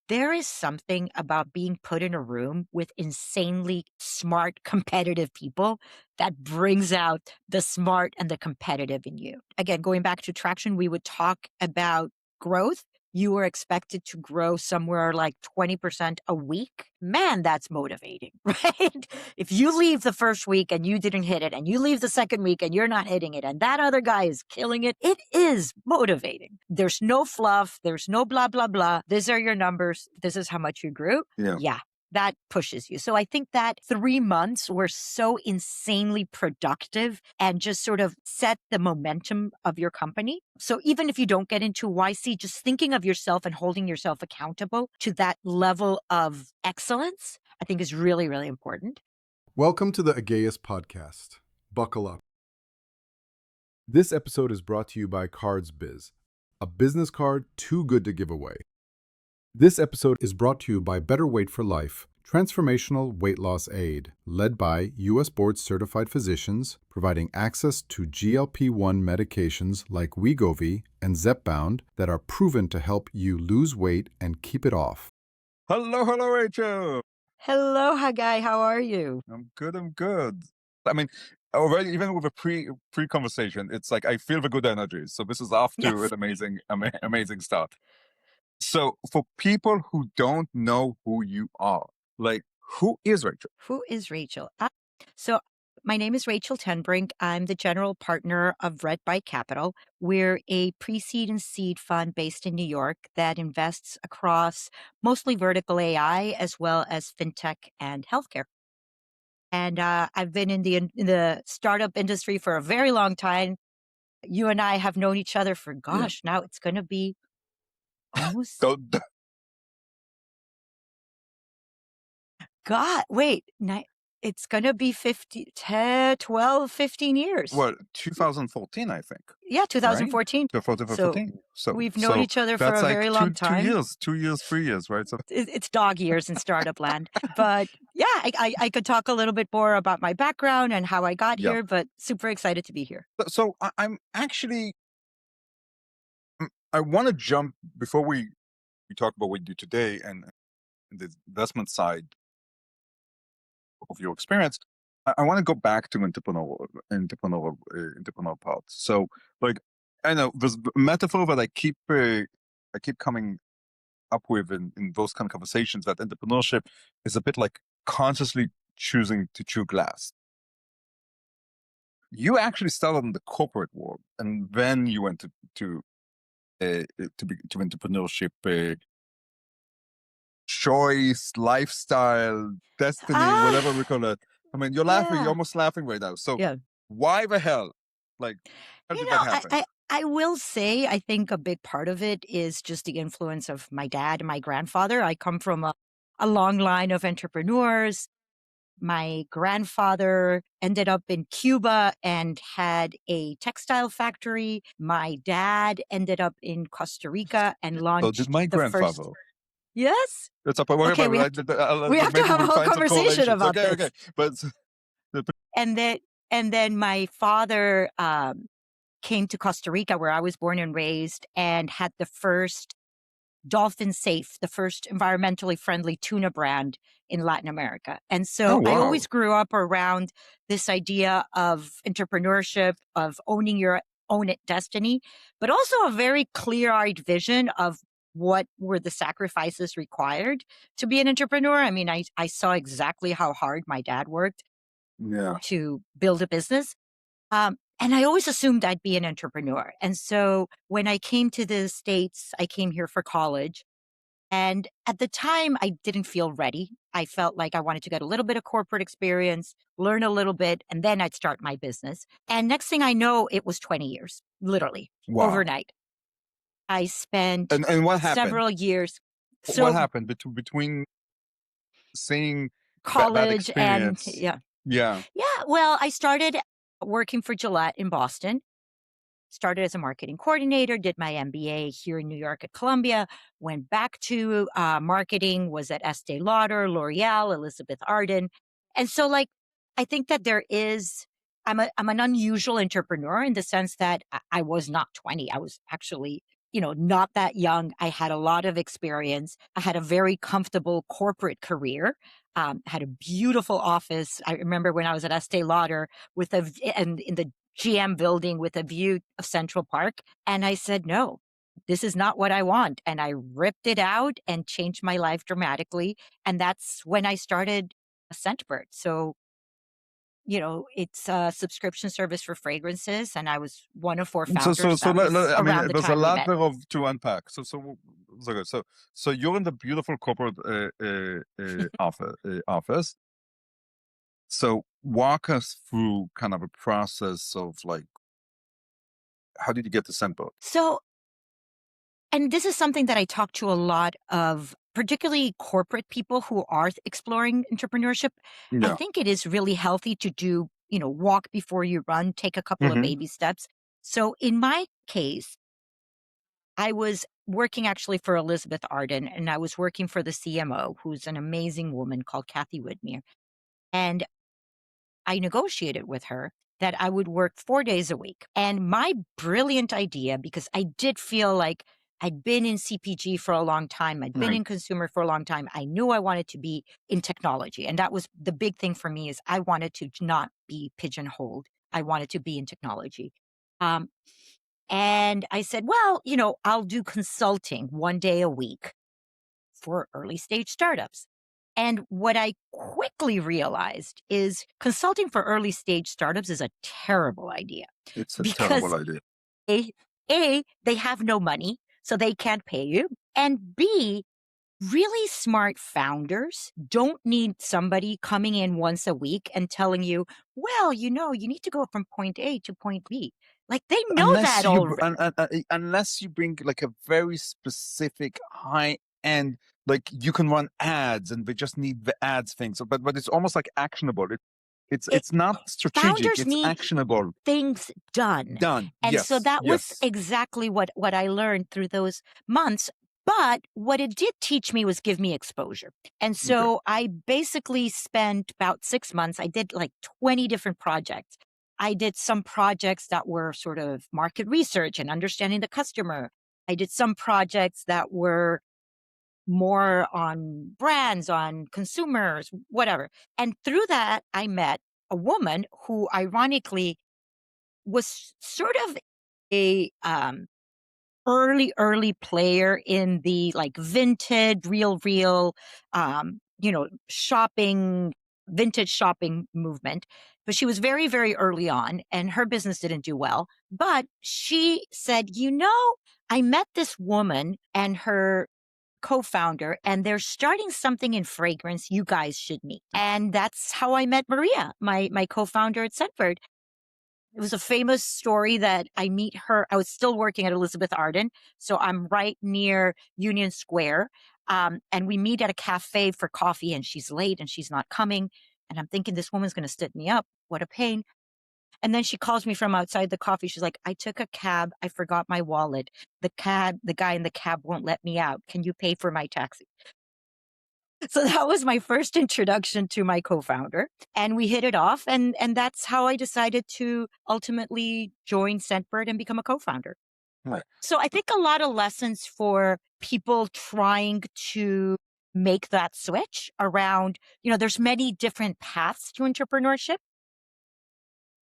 There is something about being put in a room with insanely smart, competitive people that brings out the smart and the competitive in you. Again, going back to traction, we would talk about growth. You were expected to grow somewhere like 20% a week. Man, that's motivating, right? If you leave the first week and you didn't hit it, and you leave the second week and you're not hitting it, and that other guy is killing it, it is motivating. There's no fluff, there's no blah, blah, blah. These are your numbers. This is how much you grew. Yeah. Yeah, that pushes you. So I think that 3 months were so insanely productive and just sort of set the momentum of your company. So even if you don't get into YC, just thinking of yourself and holding yourself accountable to that level of excellence, I think is really, really important. Welcome to the Ageus podcast. Buckle up. This episode is brought to you by Cards Biz, a business card too good to give away. This episode is brought to you by Better Weight for Life, transformational weight loss aid, led by U.S. board certified physicians, providing access to GLP-1 medications like Wegovy and Zepbound that are proven to help you lose weight and keep it off. Hello, Rachel. Hello, Haggai. How are you? I'm good. I mean, already even with a pre conversation, it's like I feel the good energy. So this is off to Yes. an amazing start. So for people who don't know who you are, like who is Rachel? Who is Rachel? So my name is Rachel Tenbrink. I'm the general partner of Red Bike Capital. We're a pre-seed and seed fund based in New York that invests across mostly vertical AI as well as fintech and healthcare. And I've been in the startup industry for a very long time. You and I have known each other for, Yeah. gosh, now it's going to be almost, Don't, God, wait, it's going to be 50, 10, 12, 15 years. well, 2014, I think. Yeah, Right? 2014. 2014. So we've known So each other for that's a like very long two time. years, 2 years, 3 years, right? So It's dog years in startup land. But yeah, I could talk a little bit more about my background and how I got yeah. here, but super excited to be here. So I'm actually I want to jump before we talk about what you do today and the investment side of your experience. I want to go back to entrepreneurial part. So, like, I know there's a metaphor that I keep coming up with in those kind of conversations, that entrepreneurship is a bit like consciously choosing to chew glass. You actually started in the corporate world, and then you went to entrepreneurship. Choice, lifestyle, destiny, whatever we Ah, call it. I mean, you're laughing, you're yeah. almost laughing right now. So Yeah. why the hell? Like, how You did that know, I, happen? I, I will say, I think a big part of it is just the influence of my dad and my grandfather. I come from a long line of entrepreneurs. My grandfather ended up in Cuba and had a textile factory. My dad ended up in Costa Rica and So did launched my the first. grandfather. Yes. That's up. Whatever, Okay, we have to maybe have a we'll whole find some conversation correlations. about Okay. this. But And then and then my father came to Costa Rica, where I was born and raised, and had the first dolphin safe, the first environmentally friendly tuna brand in Latin America. And oh so I wow, always grew up around this idea of entrepreneurship, of owning your own destiny, but also a very clear-eyed vision of what were the sacrifices required to be an entrepreneur. I mean, I saw exactly how hard my dad worked yeah. to build a business. And I always assumed I'd be an entrepreneur. And so when I came to the States, I came here for college. And at the time, I didn't feel ready. I felt like I wanted to get a little bit of corporate experience, learn a little bit, and then I'd start my business. And next thing I know, it was 20 years, literally Wow. overnight. I spent And what happened? several years. What So happened between seeing bad college and experience? yeah. Yeah. Yeah. Well, I started working for Gillette in Boston. Started as a marketing coordinator, did my MBA here in New York at Columbia, went back to marketing, was at Estee Lauder, L'Oreal, Elizabeth Arden. And so like, I think that I'm an unusual entrepreneur in the sense that I was not 20. I was actually not that young. I had a lot of experience. I had a very comfortable corporate career. Had a beautiful office. I remember when I was at Estee Lauder and in the GM building with a view of Central Park. And I said, no, this is not what I want. And I ripped it out and changed my life dramatically. And that's when I started Scentbird. So it's a subscription service for fragrances, and I was one of 4 founders. That was I mean, around the there's a time we lot met. there to unpack. So you're in the beautiful corporate office. So walk us through kind of a process of like, how did you get to Scentbird? So, and this is something that I talk to a lot of, particularly corporate people who are exploring entrepreneurship. I Yeah. think it is really healthy to do, walk before you run, take a couple of Hmm. baby steps. So in my case, I was working actually for Elizabeth Arden, and I was working for the CMO, who's an amazing woman called Kathy Widmer. And I negotiated with her that I would work 4 days a week. And my brilliant idea, because I did feel like I'd been in CPG for a long time, I'd been Right. in consumer for a long time. I knew I wanted to be in technology. And that was the big thing for me is I wanted to not be pigeonholed. I wanted to be in technology. Um, and I said, well, I'll do consulting 1 day a week for early stage startups. And what I quickly realized is consulting for early stage startups is a terrible idea It's a terrible because idea. A, they have no money, so they can't pay you. And B, really smart founders don't need somebody coming in once a week and telling you, well, you need to go from point A to point B. Like they know that already. Unless you bring like a very specific high end, like you can run ads and they just need the ads thing. So, but it's almost like actionable. It's not strategic. Founders It's need actionable. things done. Done. And so Yes. that was Yes. exactly what I learned through those months. But what it did teach me was give me exposure. And Okay. so I basically spent about 6 months. I did like 20 different projects. I did some projects that were sort of market research and understanding the customer. I did some projects that were more on brands, on consumers, whatever. And through that, I met a woman who ironically was sort of a early player in the like vintage, real, shopping, vintage shopping movement. But she was very, very early on and her business didn't do well. But she said, I met this woman and her co-founder and they're starting something in fragrance you guys should meet. And that's how I met Maria, my co-founder at Scentbird. It was a famous story that I meet her. I was still working at Elizabeth Arden, so I'm right near Union Square. And we meet at a cafe for coffee, and she's late and she's not coming. And I'm thinking this woman's going to sit me up. What a pain. And then she calls me from outside the coffee. She's like, I took a cab. I forgot my wallet. The guy in the cab won't let me out. Can you pay for my taxi? So that was my first introduction to my co-founder, and we hit it off, and that's how I decided to ultimately join Scentbird and become a co-founder. Right. So I think a lot of lessons for people trying to make that switch around, there's many different paths to entrepreneurship.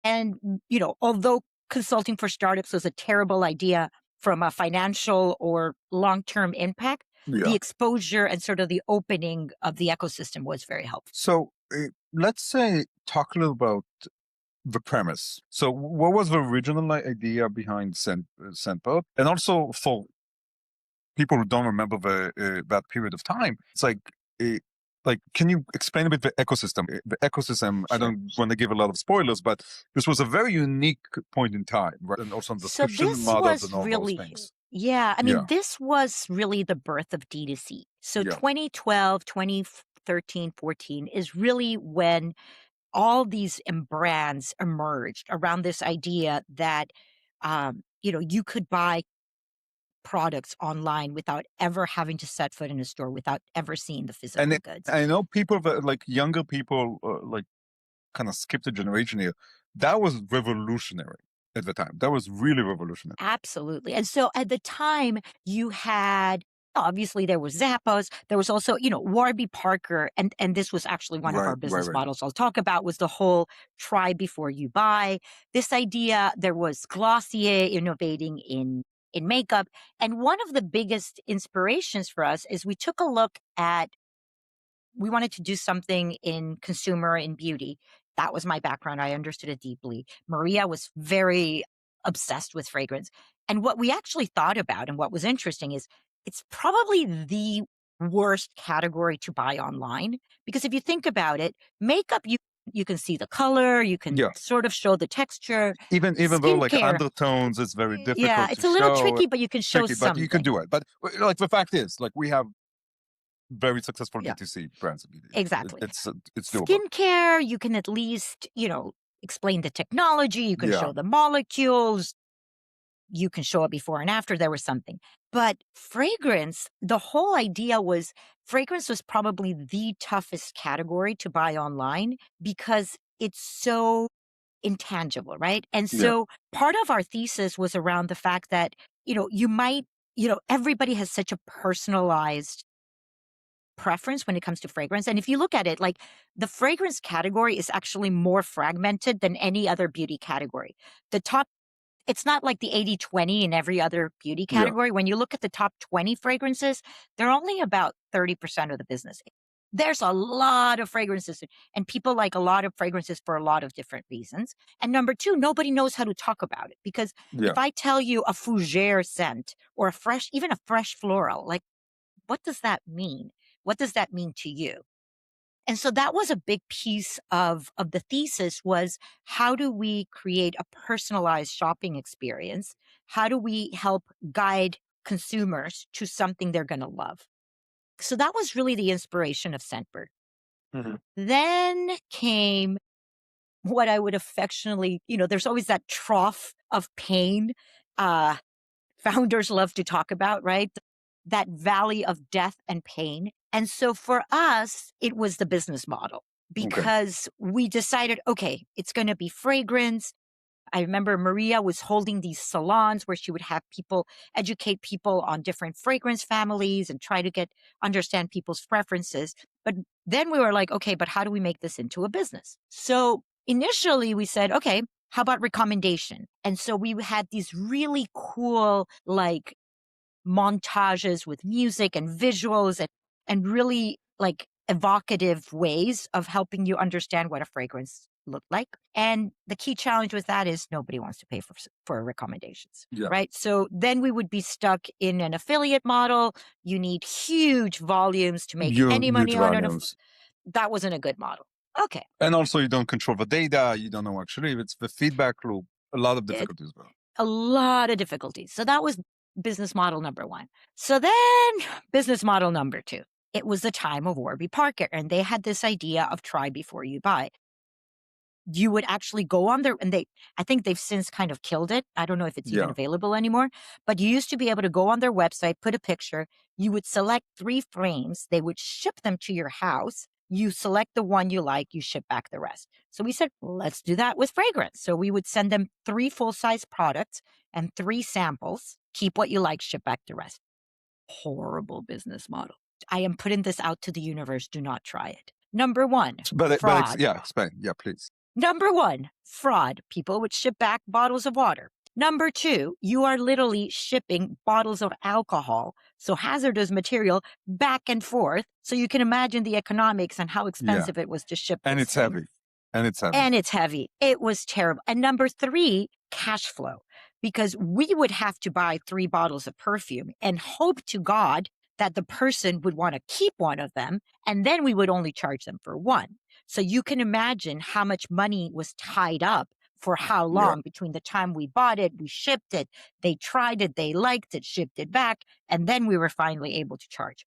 And, although consulting for startups was a terrible idea from a financial or long-term impact, the Yeah. exposure and sort of the opening of the ecosystem was very helpful. So let's say talk a little about the premise. So what was the original idea behind Scentbird? And also for people who don't remember that period of time, it's like, can you explain a bit the ecosystem? The ecosystem, I Sure. don't want to give a lot of spoilers, but this was a very unique point in time, right? And also on So subscription this models was and all those really, things. yeah, I Yeah, mean, this was really the birth of D2C. So yeah. 2012, 2013, 14 is really when all these brands emerged around this idea that, you could buy products online without ever having to set foot in a store, without ever seeing the physical goods. I know people that like younger people like kind of skipped a generation here. That was revolutionary. at the time. That was really revolutionary. Absolutely. And so at the time, you had obviously there was Zappos. There was also, Warby Parker, and this was actually one of our Right, right, business right. models I'll talk about was the whole try before you buy. This idea, there was Glossier innovating in makeup. And one of the biggest inspirations for us is we took a look at we wanted to do something in consumer in beauty. That was my background. I understood it deeply. Maria was very obsessed with fragrance. And what we actually thought about and what was interesting is it's probably the worst category to buy online because if you think about it, makeup you can see the color, you can Yeah. sort of show the texture. Even though like Skincare, undertones is very yeah, difficult to it's a little show, tricky, but you can show tricky, but you can something. do it. But like the fact is, like we have very successful Yeah, D2C brands in beauty. exactly. It's doable. Skincare, you can at least, explain the technology, you can Yeah. show the molecules, you can show it before and after there was something. But fragrance, the whole idea was fragrance was probably the toughest category to buy online because it's so intangible, right? And Yeah. so part of our thesis was around the fact that, you might, everybody has such a personalized preference when it comes to fragrance. And if you look at it, like the fragrance category is actually more fragmented than any other beauty category. The top, it's not like the 80-20 in every other beauty Yeah. category. When you look at the top 20 fragrances, they're only about 30% of the business. There's a lot of fragrances, and people like a lot of fragrances for a lot of different reasons. And number two, nobody knows how to talk about it because Yeah. if I tell you a fougere scent or even a fresh floral, like what does that mean? What does that mean to you? And so that was a big piece of the thesis was how do we create a personalized shopping experience? How do we help guide consumers to something they're going to love? So that was really the inspiration of Scentbird. Mhm. Then came what I would affectionately, there's always that trough of pain. Founders love to talk about, right? That valley of death and pain. And so for us, it was the business model because we decided, okay, it's going to be fragrance. I remember Maria was holding these salons where she would have people educate people on different fragrance families and try to understand people's preferences. But then we were like, okay, but how do we make this into a business? So initially we said, okay, how about recommendation? And so we had these really cool, like montages with music and visuals and really like evocative ways of helping you understand what a fragrance looked like. And the key challenge with that is nobody wants to pay for recommendations, Yeah. right? So then we would be stuck in an affiliate model. You need huge volumes to make any money Huge on volumes. that wasn't a good model. Okay. And also you don't control the data. You don't know actually if it's the feedback loop. A lot of difficulties. A lot of difficulties. So that was business model number one. So then business model number two, it was the time of Warby Parker, and they had this idea of try before you buy. You would actually go on there, and I think they've since kind of killed it. I don't know if it's even available anymore, but you used to be able to go on their website, put a picture, you would select 3 frames, they would ship them to your house. You select the one you like, you ship back the rest. So we said, let's do that with fragrance. So we would send them 3 full-size products and 3 samples, keep what you like, ship back the rest. Horrible business model. I am putting this out to the universe. Do not try it. Number one, fraud. Explain. Yeah, please. Number one, fraud. People would ship back bottles of water. Number two, you are literally shipping bottles of alcohol, so hazardous material, back and forth. So you can imagine the economics and how expensive it was to ship. And this it's thing. heavy. And it's heavy. And it's heavy. It was terrible. And number three, cash flow, because we would have to buy 3 bottles of perfume and hope to God that the person would want to keep one of them, and then we would only charge them for one. So you can imagine how much money was tied up for how long between the time we bought it, we shipped it, they tried it, they liked it, shipped it back, and then we were finally able to charge.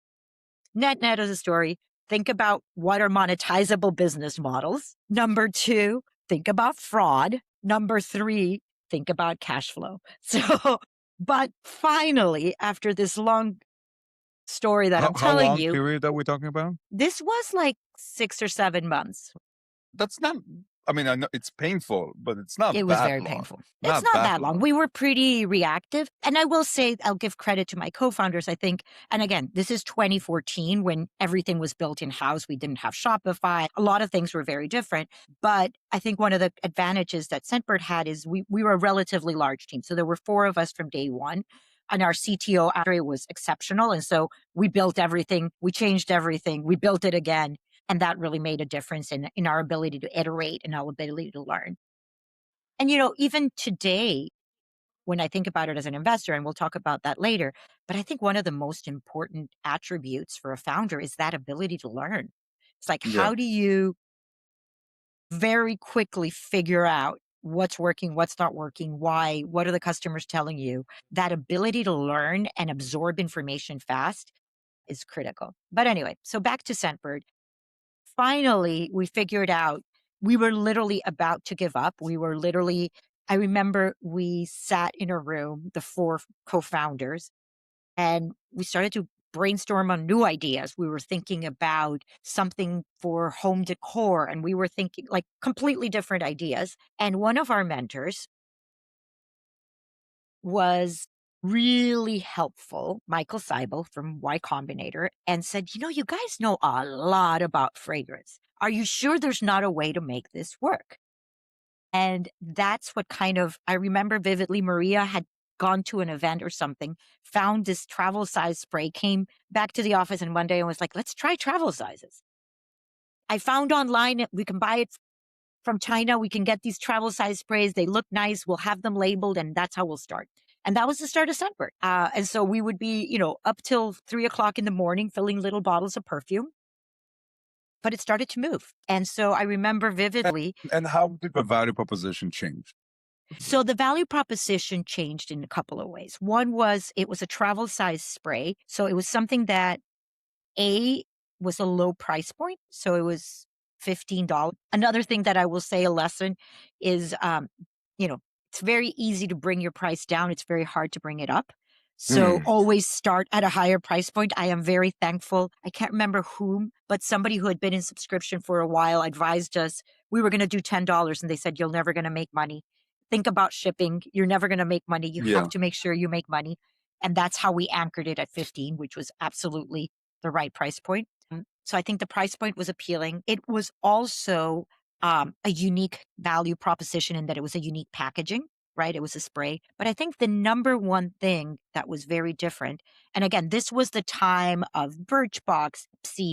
Net as a story, think about what are monetizable business models. Number 2, think about fraud. Number 3, think about cash flow. So, but finally, after this long story that I'm telling how long you, period are we talking about? this was like 6 or 7 months. That's not I mean, I know it's painful, but it's not It was that very long. painful. It's Not not that that long. long. We were pretty reactive. And I will say, I'll give credit to my co-founders, I think. And again, this is 2014 when everything was built in-house. We didn't have Shopify. A lot of things were very different. But I think one of the advantages that Scentbird had is we were a relatively large team. So there were 4 of us from day one. And our CTO, Andre, was exceptional. And so we built everything. We changed everything. We built it again. And that really made a difference in our ability to iterate and our ability to learn. And, even today, when I think about it as an investor, and we'll talk about that later, but I think one of the most important attributes for a founder is that ability to learn. It's like, Yeah. how do you very quickly figure out what's working, what's not working, why, what are the customers telling you? That ability to learn and absorb information fast is critical. But anyway, so back to Scentbird. Finally, we figured out we were literally about to give up. I remember we sat in a room, the 4 co-founders, and we started to brainstorm on new ideas. We were thinking about something for home decor, and we were thinking like completely different ideas. And one of our mentors was really helpful, Michael Seibel from Y Combinator, and said, you guys know a lot about fragrance. Are you sure there's not a way to make this work? And that's what I remember vividly. Maria had gone to an event or something, found this travel size spray, came back to the office, and one day and was like, let's try travel sizes. I found online, we can buy it from China. We can get these travel size sprays. They look nice. We'll have them labeled, and that's how we'll start. And that was the start of Scentbird. And so we would be, up till 3 o'clock in the morning filling little bottles of perfume. But it started to move. And so I remember vividly. And how did the value proposition change? So the value proposition changed in a couple of ways. One was it was a travel size spray. So it was something that was a low price point. So it was $15. Another thing that I will say, a lesson is, it's very easy to bring your price down. It's very hard to bring it up. So always start at a higher price point. I am very thankful. I can't remember whom, but somebody who had been in subscription for a while advised us we were going to do $10, and they said, you're never going to make money. Think about shipping. You're never going to make money. You Yeah. have to make sure you make money. And that's how we anchored it at 15, which was absolutely the right price point. So I think the price point was appealing. It was also a unique value proposition in that it was a unique packaging, right? It was a spray. But I think the number one thing that was very different, and again, this was the time of Birchbox,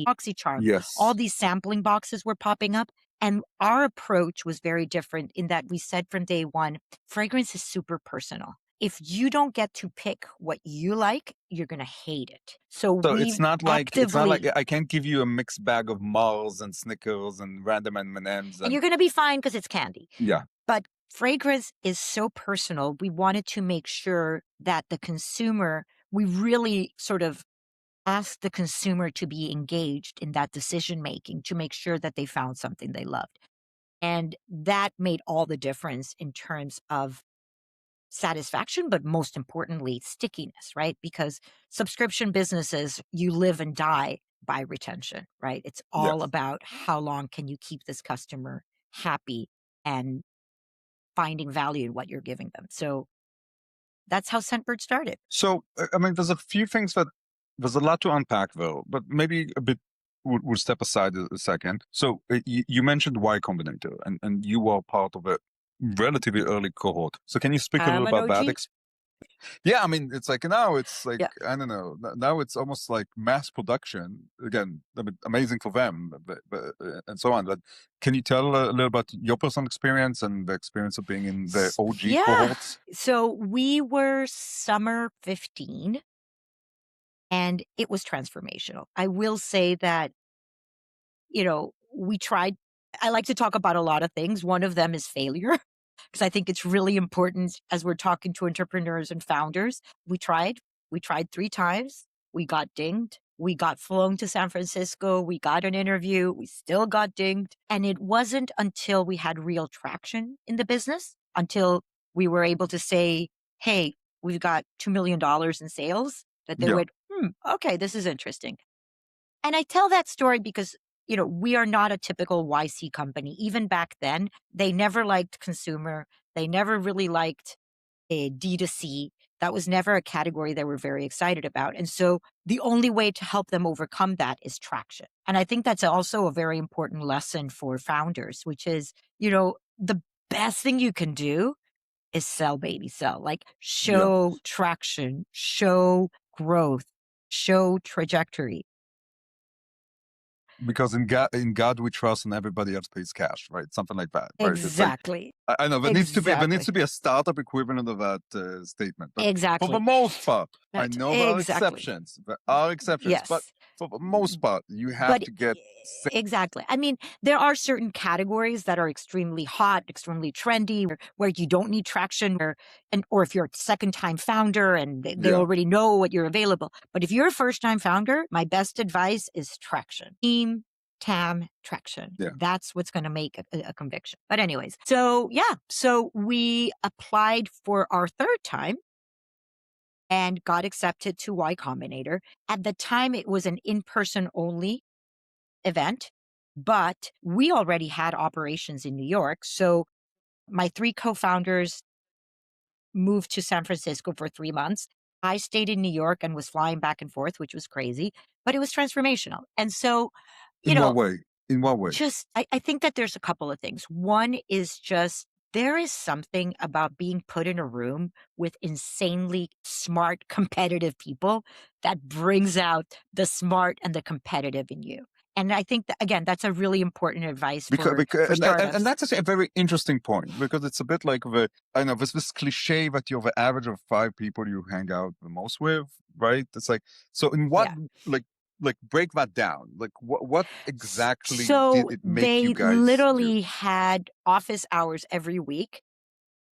Oxycharm, Yes. all these sampling boxes were popping up. And our approach was very different in that we said from day one, fragrance is super personal. If you don't get to pick what you like, you're going to hate it. So we it's not like actively, I can't give you a mixed bag of Mars and Snickers and random M&Ms. and you're going to be fine because it's candy. Yeah. But fragrance is so personal. We wanted to make sure that the consumer, we really sort of asked the consumer to be engaged in that decision making to make sure that they found something they loved. And that made all the difference in terms of satisfaction, but most importantly, stickiness, right? Because subscription businesses, you live and die by retention, right? It's all Yes. about how long can you keep this customer happy and finding value in what you're giving them. So that's how Scentbird started. So, I mean, there's a lot to unpack though, but maybe a bit, we'll step aside a second. So you mentioned Y Combinator and you were part of a relatively early cohort. So can you speak a I'm little an about that? OG. Yeah, I mean, it's like now it's like, Yeah. I don't know, now it's almost like mass production. Again, I mean, amazing for them, and so on. But can you tell a little about your personal experience and the experience of being in the OG Yeah. cohorts? So we were summer 15 and it was transformational. I will say that, we tried. I like to talk about a lot of things. One of them is failure, because I think it's really important as we're talking to entrepreneurs and founders. We tried 3 times. We got dinged. We got flown to San Francisco. We got an interview. We still got dinged. And it wasn't until we had real traction in the business, until we were able to say, hey, we've got $2 million in sales, that they Yeah. went, okay, this is interesting. And I tell that story because we are not a typical YC company. Even back then, they never liked consumer. They never really liked a D2C. That was never a category they were very excited about. And so the only way to help them overcome that is traction. And I think that's also a very important lesson for founders, which is, the best thing you can do is sell, baby, sell. Like Yeah. show traction, show growth, show trajectory. Because in God we trust and everybody else pays cash, right? Something like that, right? It's like Exactly. I know there needs to Exactly. be a startup equivalent of that statement. But for the Exactly. most part, I That's know exactly. there are exceptions, but Yes. for the most part, you have But to get exactly. I mean, there are certain categories that are extremely hot, extremely trendy, where you don't need traction, or if you're a second-time founder and they yeah, already know what you're available. But if you're a first-time founder, my best advice is traction. Team, TAM, traction. yeah. That's what's going to make a conviction. But anyways, so yeah, so we applied for our third time and got accepted to Y Combinator. At the time, it was an in-person only event, but we already had operations in New York. So my three co-founders moved to San Francisco for 3 months. I stayed in New York and was flying back and forth, which was crazy, but it was transformational. And so, you In what know, way? In what way? just I think that there's a couple of things. One is just there is something about being put in a room with insanely smart, competitive people that brings out the smart and the competitive in you. And I think that again, that's a really important advice Because for and startups. that's actually a very interesting point, because it's a bit like I know there's this cliche that you're the average of 5 people you hang out the most with, right? It's like, so in what, Yeah. like break that down. Like what exactly did So it make you they guys do? literally had office hours every week.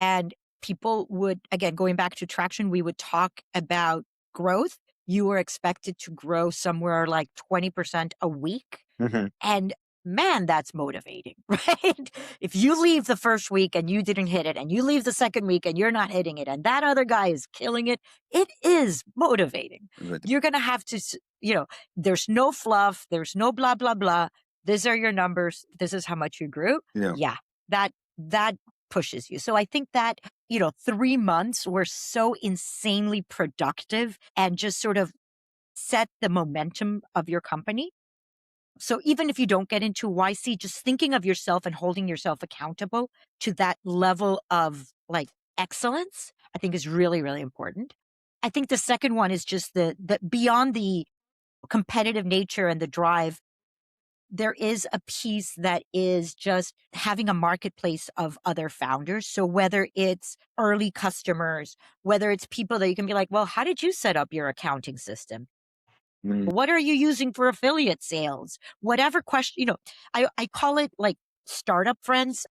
And people would, again, going back to traction, we would talk about growth. You were expected to grow somewhere like 20% a week. Mhm. And man, that's motivating, right? If you leave the first week and you didn't hit it, and you leave the second week and you're not hitting it, and that other guy is killing it, it is motivating. Right. You're going to have to, there's no fluff, there's no blah, blah, blah. These are your numbers. This is how much you grew. Yeah. Yeah, that pushes you. So I think that, 3 months were so insanely productive and just sort of set the momentum of your company. So even if you don't get into YC, just thinking of yourself and holding yourself accountable to that level of like excellence, I think is really, really important. I think the second one is just the beyond the competitive nature and the drive, there is a piece that is just having a marketplace of other founders. So whether it's early customers, whether it's people that you can be like, well, how did you set up your accounting system? Mm. What are you using for affiliate sales? Whatever question, I call it like startup friends.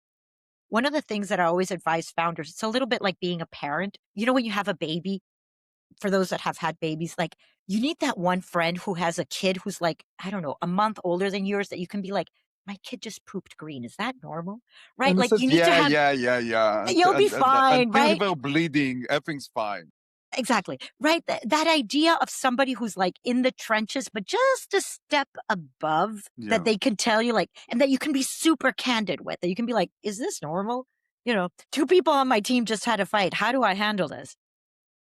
One of the things that I always advise founders, it's a little bit like being a parent. When you have a baby, for those that have had babies, like you need that one friend who has a kid who's like, I don't know, a month older than yours that you can be like, my kid just pooped green. Is that normal? Right? And it Like says, you need to yeah, have, yeah, yeah, yeah. you'll be fine, Until right? they're bleeding, everything's fine. Exactly. Right. That idea of somebody who's like in the trenches, but just a step above that Yeah. they can tell you like, and that you can be super candid with, that you can be like, is this normal? Two people on my team just had a fight. How do I handle this?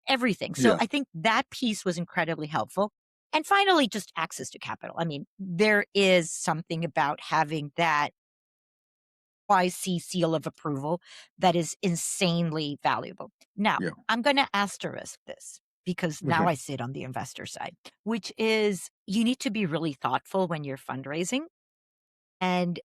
Everything. So Yeah. I think that piece was incredibly helpful. And finally, just access to capital. I mean, there is something about having that YC seal of approval that is insanely valuable. Now, Yeah. I'm going to asterisk this because now Mhm. I sit on the investor side, which is you need to be really thoughtful when you're fundraising. And,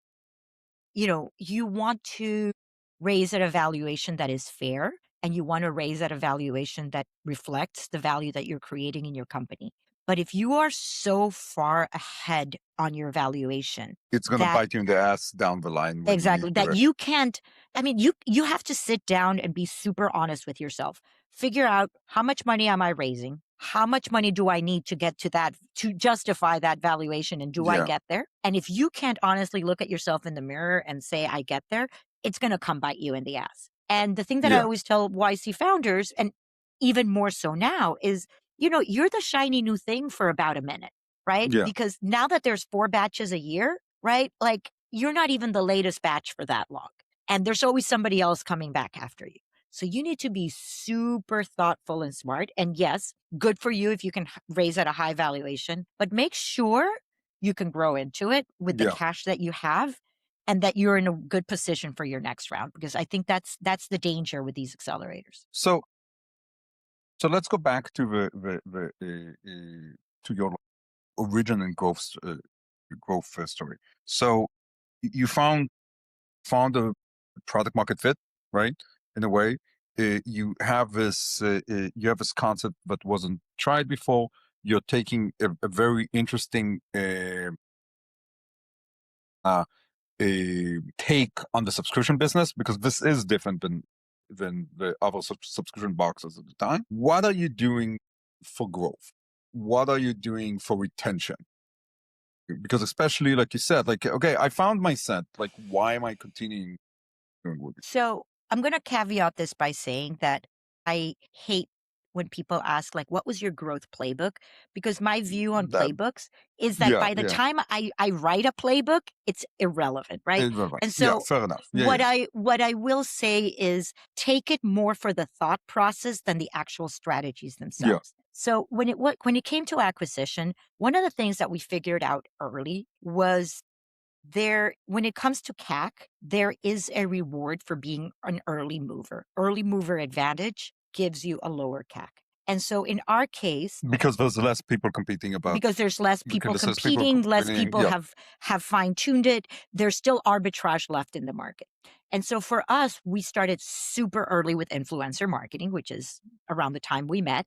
you want to raise at a valuation that is fair, and you want to raise at a valuation that reflects the value that you're creating in your company. But if you are so far ahead on your valuation It's gonna that bite you in the ass down the line when you exactly need that to. you can't, I mean, you have to sit down and be super honest with yourself. Figure out how much money am I raising? How much money do I need to get to that to justify that valuation, and do I Yeah. get there? And if you can't honestly look at yourself in the mirror and say I get there, it's going to come bite you in the ass. And the thing that I Yeah. always tell YC founders, and even more so now, is you're the shiny new thing for about a minute, right? Yeah. Because now that there's 4 batches a year, right? Like you're not even the latest batch for that long. And there's always somebody else coming back after you. So you need to be super thoughtful and smart. And yes, good for you if you can raise at a high valuation, but make sure you can grow into it with the Yeah. cash that you have and that you're in a good position for your next round, because I think that's the danger with these accelerators. So let's go back to to your origin and growth story. So you found a product market fit, right? In a way, you have this concept that wasn't tried before. You're taking a very interesting a take on the subscription business, because this is different than the other subscription boxes at the time. What are you doing for growth? What are you doing for retention? Because especially like you said, like, okay, I found my scent. Like, why am I continuing doing with it? So I'm going to caveat this by saying that I hate when people ask, like, what was your growth playbook? Because my view on That, playbooks is that yeah, by the yeah, time I write a playbook, it's irrelevant, right? right. And Yeah, so fair enough. Yeah, yeah, what I will say is take it more for the thought process than the actual strategies yeah. themselves. So when it came to acquisition, one of the things that we figured out early was when it comes to CAC, there is a reward for being an early mover. Early mover advantage gives you a lower CAC. And so in our case, Because there's less people competing about. because there's less people Because there's people competing, less competing. people Yeah, have fine-tuned it, there's still arbitrage left in the market. And so for us, we started super early with influencer marketing, which is around the time we met.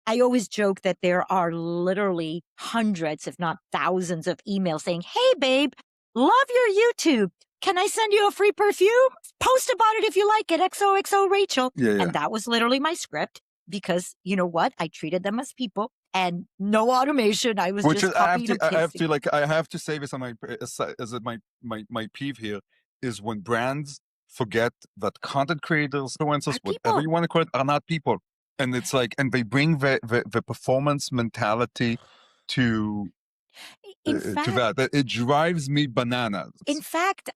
I always joke that there are literally hundreds, if not thousands, of emails saying, "Hey, babe, love your YouTube. Can I send you a free perfume? Post about it if you like it. XOXO Rachel." yeah, yeah. And that was literally my script, because you know what? I treated them as people and no automation. I was Which just is, copying and pasting. I have to say this on my peeve here is when brands forget that content creators, influencers, Our whatever people. you want to call it, are not people. And it's like, and they bring the performance mentality to In that. fact, It drives me bananas. in fact,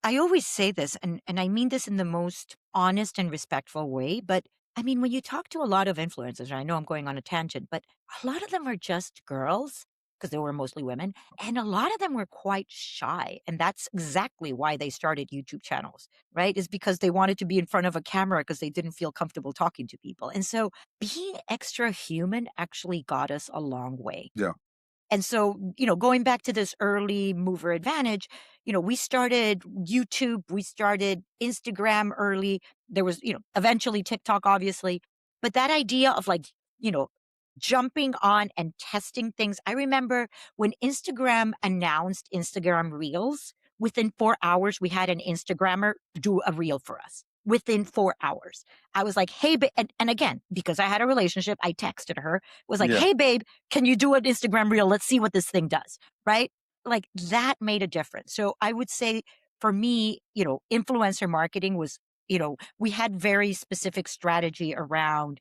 I always say this, and I mean this in the most honest and respectful way, but I mean, when you talk to a lot of influencers, and I know I'm going on a tangent, but a lot of them are just girls, because they were mostly women, and a lot of them were quite shy. And that's exactly why they started YouTube channels, right? Is because they wanted to be in front of a camera because they didn't feel comfortable talking to people. And so being extra human actually got us a long way. Yeah, And so, going back to this early mover advantage, we started YouTube, we started Instagram early. There was, eventually TikTok, obviously. But that idea of like, you know, jumping on and testing things. I remember when Instagram announced Instagram Reels, within 4 hours, we had an Instagrammer do a reel for us. Within 4 hours. I was like, hey, and again, because I had a relationship, I texted her, was like, yeah, hey, babe, can you do an Instagram reel? Let's see what this thing does. Right. Like that made a difference. So I would say for me, influencer marketing was, we had very specific strategy around,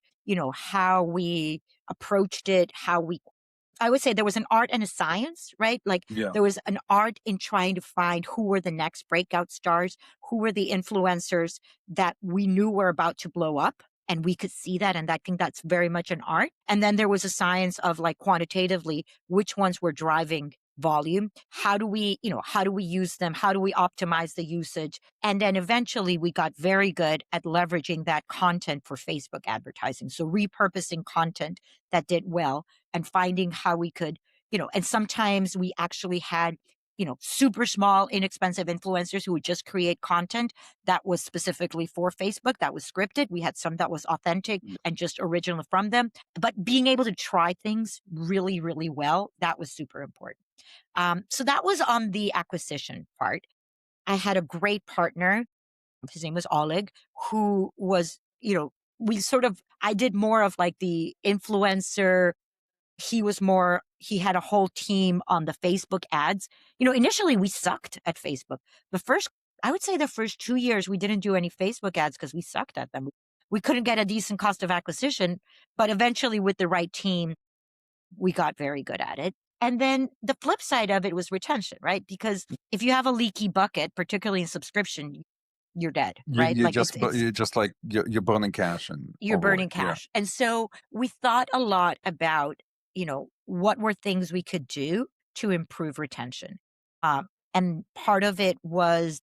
how we approached it, I would say there was an art and a science, right? Like yeah. there was an art in trying to find who were the next breakout stars, who were the influencers that we knew were about to blow up. And we could see that. And I think that's very much an art. And then there was a science of like quantitatively, which ones were driving volume. How do we use them? How do we optimize the usage? And then eventually we got very good at leveraging that content for Facebook advertising. So repurposing content that did well and finding how we could, and sometimes we actually had, super small, inexpensive influencers who would just create content that was specifically for Facebook, that was scripted. We had some that was authentic and just original from them. But being able to try things really, really well, that was super important. So that was on the acquisition part. I had a great partner. His name was Oleg, who was, I did more of like the influencer. He had a whole team on the Facebook ads. Initially we sucked at Facebook. I would say the first 2 years, we didn't do any Facebook ads because we sucked at them. We couldn't get a decent cost of acquisition, but eventually with the right team, we got very good at it. And then the flip side of it was retention, right? Because if you have a leaky bucket, particularly in subscription, you're dead, right? Like You just like you're burning cash and you're overweight. burning Yeah. cash. And so we thought a lot about, what were things we could do to improve retention. And part of it was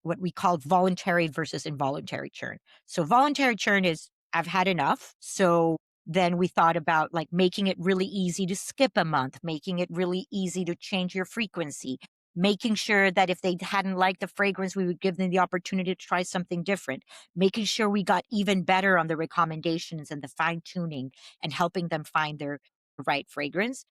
what we called voluntary versus involuntary churn. So voluntary churn is I've had enough. So then we thought about like making it really easy to skip a month, making it really easy to change your frequency, making sure that if they hadn't liked the fragrance, we would give them the opportunity to try something different, making sure we got even better on the recommendations and the fine tuning and helping them find their right fragrance,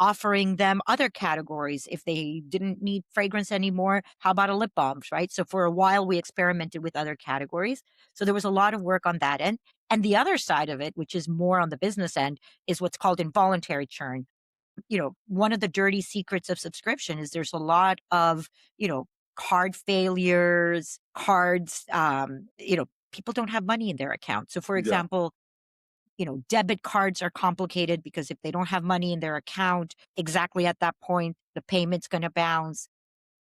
offering them other categories. If they didn't need fragrance anymore, how about a lip balms, right? So for a while, we experimented with other categories. So there was a lot of work on that end. And the other side of it, which is more on the business end, is what's called involuntary churn. One of the dirty secrets of subscription is there's a lot of, card failures, people don't have money in their account. So for Yeah. example, debit cards are complicated because if they don't have money in their account, exactly at that point, the payment's going to bounce.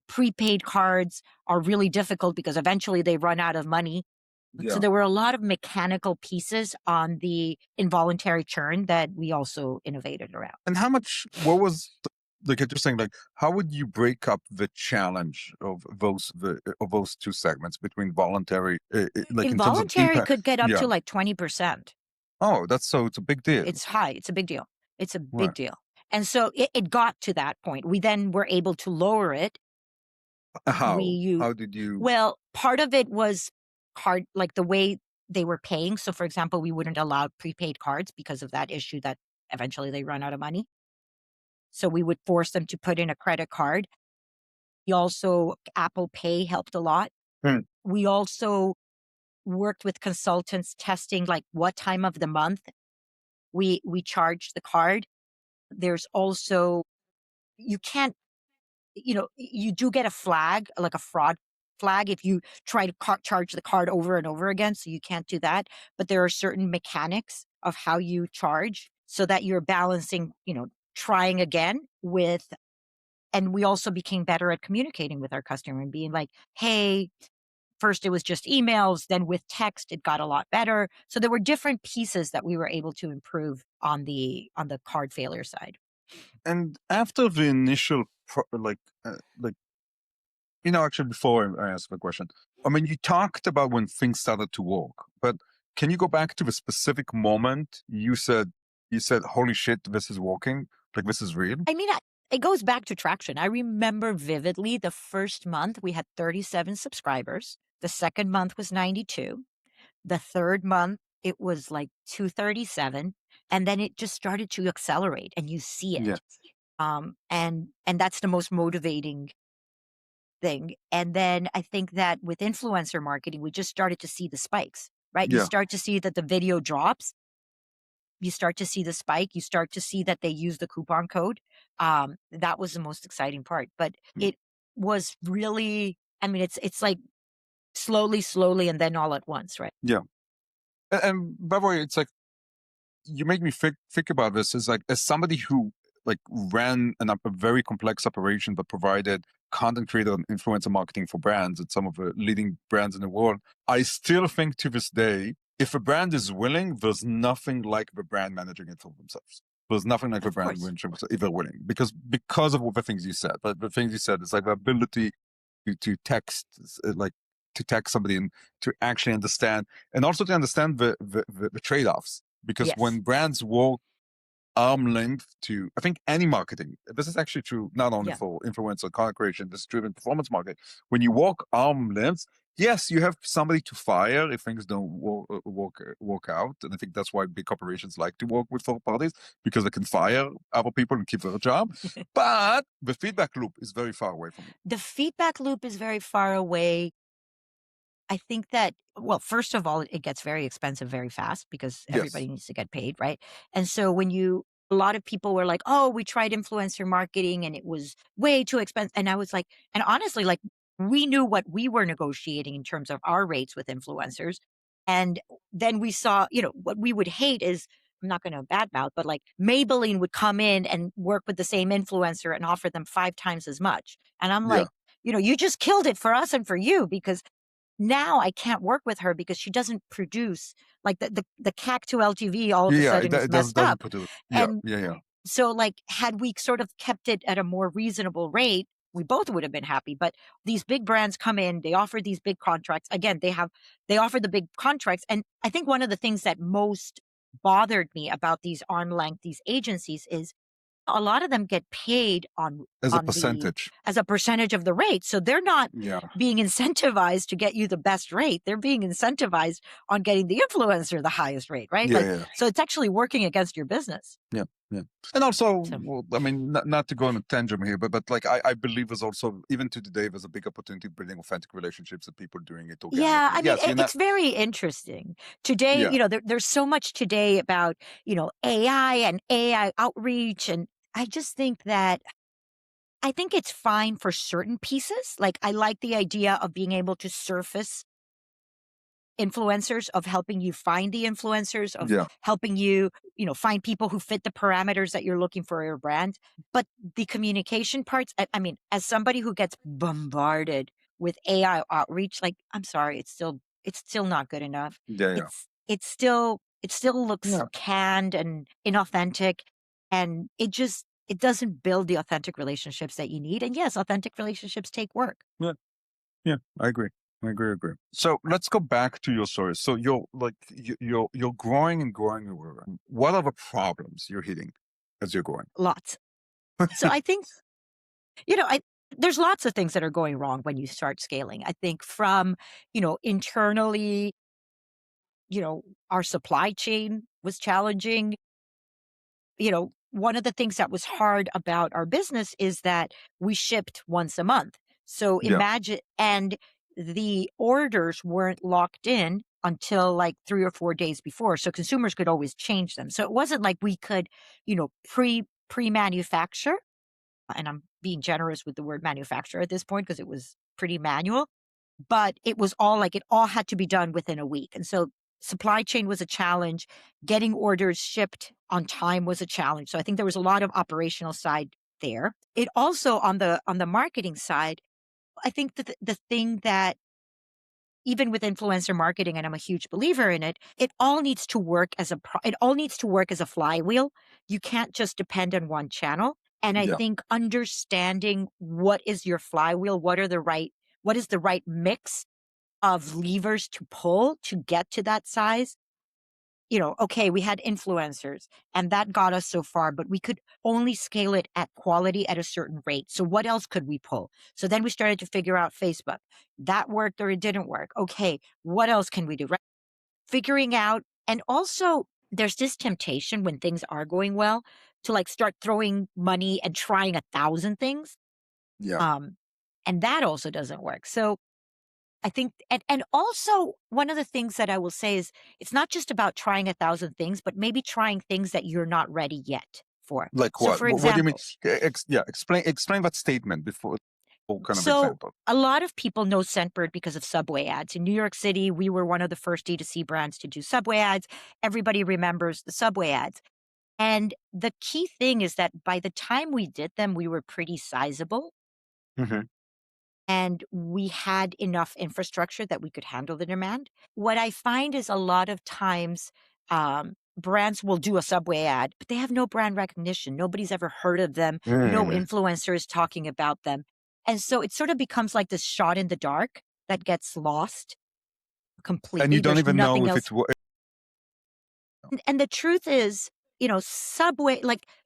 Prepaid cards are really difficult because eventually they run out of money. So Yeah. there were a lot of mechanical pieces on the involuntary churn that we also innovated around. And what was like interesting, like how would you break up the challenge of those two segments between voluntary, like in terms of Involuntary impact? could get up Yeah. to like 20%. Oh, it's a big deal. It's high. It's a big deal. It's a Right. big deal. And so it got to that point. We then were able to lower it. How did you? Well, part of it was card, like the way they were paying. So, for example, we wouldn't allow prepaid cards because of that issue that eventually they run out of money. So we would force them to put in a credit card. We also, Apple Pay helped a lot. Hmm. We also worked with consultants testing like what time of the month we charged the card. There's also, you can't, you do get a flag, like a fraud flag, if you try to charge the card over and over again. So you can't do that. But there are certain mechanics of how you charge so that you're balancing, trying again with. And we also became better at communicating with our customer and being like, hey, first it was just emails, then with text, it got a lot better. So there were different pieces that we were able to improve on the card failure side. And after the initial, actually, before I ask the question, I mean, you talked about when things started to work, but can you go back to the specific moment you said, "Holy shit, this is working! Like this is real." I mean, it goes back to traction. I remember vividly the first month we had 37 subscribers. The second month was 92. The third month it was like 237. And then it just started to accelerate and you see Yeah. it. And that's the most motivating thing. And then I think that with influencer marketing, we just started to see the spikes, right? You Yeah. start to see that the video drops, you start to see the spike, you start to see that they use the coupon code. That was the most exciting part. But Mm. it was really, I mean, it's like slowly, and then all at once, right? Yeah. And by the way, it's like you make me think about this is like as somebody who like ran a very complex operation that provided content creator and influencer marketing for brands at some of the leading brands in the world. I still think to this day, if a brand is willing, there's nothing like the brand managing it for themselves. There's nothing like the Of brand course. if they're willing because of all the things you said. But the things you said, it's like the ability to text like to text somebody and to actually understand and also to understand the trade-offs because Yes. when brands walk arm length to I think any marketing, this is actually true not only Yeah. for influencer content creation, this is driven performance marketing. When you walk arm length, yes, you have somebody to fire if things don't work out, and I think that's why big corporations like to work with third parties because they can fire other people and keep their job. But the feedback loop is very far away from it. The feedback loop is very far away. I think that, well, first of all, it gets very expensive very fast because Yes. everybody needs to get paid, right? And so a lot of people were like, oh, we tried influencer marketing and it was way too expensive. And I was like, and honestly, like we knew what we were negotiating in terms of our rates with influencers. And then we saw, what we would hate is I'm not going to badmouth, but like Maybelline would come in and work with the same influencer and offer them 5 times as much. And I'm Yeah. like, you just killed it for us and for you, because now I can't work with her because she doesn't produce like the CAC to LTV all of a Yeah. sudden is It doesn't messed up. put it. Yeah. And Yeah. Yeah. so, like, had we sort of kept it at a more reasonable rate, we both would have been happy. But these big brands come in, they offer these big contracts. Again, they offer the big contracts. And I think one of the things that most bothered me about these arm length, these agencies, is a lot of them get paid As a on the percentage. as a percentage of the rate. So they're not Yeah. being incentivized to get you the best rate. They're being incentivized on getting the influencer the highest rate, right? Yeah. Like, Yeah. so it's actually working against your business. Yeah, yeah. And also, So well, I mean, not to go on a tangent here, but like I believe there's also, even to today, there's a big opportunity building authentic relationships and people doing it yeah, organically. I mean, Yes, you're not. it's very interesting. Today, Yeah, there's so much today about, AI and AI outreach. And I just think that I think it's fine for certain pieces. Like, I like the idea of being able to surface influencers, of helping you find the influencers, of yeah, helping you, find people who fit the parameters that you're looking for your brand. But the communication parts, I mean, as somebody who gets bombarded with AI outreach, like, I'm sorry, it's still not good enough. yeah, yeah, It still looks yeah, canned and inauthentic, and it doesn't build the authentic relationships that you need. And yes, authentic relationships take work. yeah, yeah. I agree. I agree. Agree. So let's go back to your story. So you're growing and growing. What are the problems you're hitting as you're growing? Lots. So I think, I there's lots of things that are going wrong when you start scaling. I think from, internally, our supply chain was challenging. One of the things that was hard about our business is that we shipped once a month. So Yeah, imagine, and the orders weren't locked in until like 3 or 4 days before. So consumers could always change them. So it wasn't like we could, pre manufacture, and I'm being generous with the word manufacturer at this point because it was pretty manual, but it was all like it all had to be done within a week. And so supply chain was a challenge, getting orders shipped on time was a challenge. So I think there was a lot of operational side there. It also, on the marketing side, I think that the thing that, even with influencer marketing, and I'm a huge believer in it, it all needs to work as it all needs to work as a flywheel. You can't just depend on one channel. And I yeah, think understanding what is your flywheel, what is the right mix of levers to pull to get to that size. Okay, we had influencers and that got us so far, but we could only scale it at quality at a certain rate. So what else could we pull? So then we started to figure out Facebook. That worked or it didn't work. Okay, what else can we do? Right? Figuring out, and also there's this temptation when things are going well to like start throwing money and trying 1,000 things. yeah. Um, and that also doesn't work. So I think, and also one of the things that I will say is it's not just about trying 1,000 things, but maybe trying things that you're not ready yet for. Like So, what? for What do you mean? example, Yeah, explain that statement before full kind of so example. a lot of people know Scentbird because of Subway ads. In New York City, we were one of the first D2C brands to do Subway ads. Everybody remembers the Subway ads. And the key thing is that by the time we did them, we were pretty sizable Hmm. and we had enough infrastructure that we could handle the demand. What I find is a lot of times brands will do a Subway ad, but they have no brand recognition. Nobody's ever heard of them. No Mm. influencer is talking about them. And so it sort of becomes like this shot in the dark that gets lost And you completely. don't There's even know nothing if else. it's And the truth is,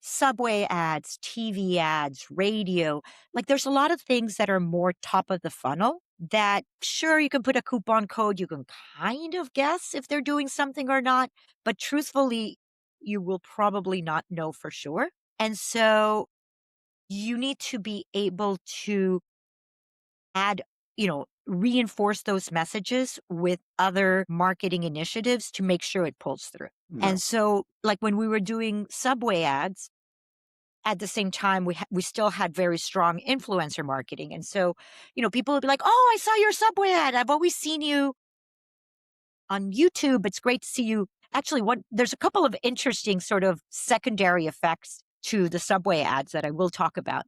Subway ads, TV ads, radio, like there's a lot of things that are more top of the funnel that sure you can put a coupon code, you can kind of guess if they're doing something or not, but truthfully, you will probably not know for sure. And so you need to be able to add, reinforce those messages with other marketing initiatives to make sure it pulls through. yeah. And so, like when we were doing Subway ads, at the same time, we still had very strong influencer marketing. And so, people would be like, "Oh, I saw your Subway ad. I've always seen you on YouTube. It's great to see you Actually, there's a couple of interesting sort of secondary effects to the Subway ads that I will talk about.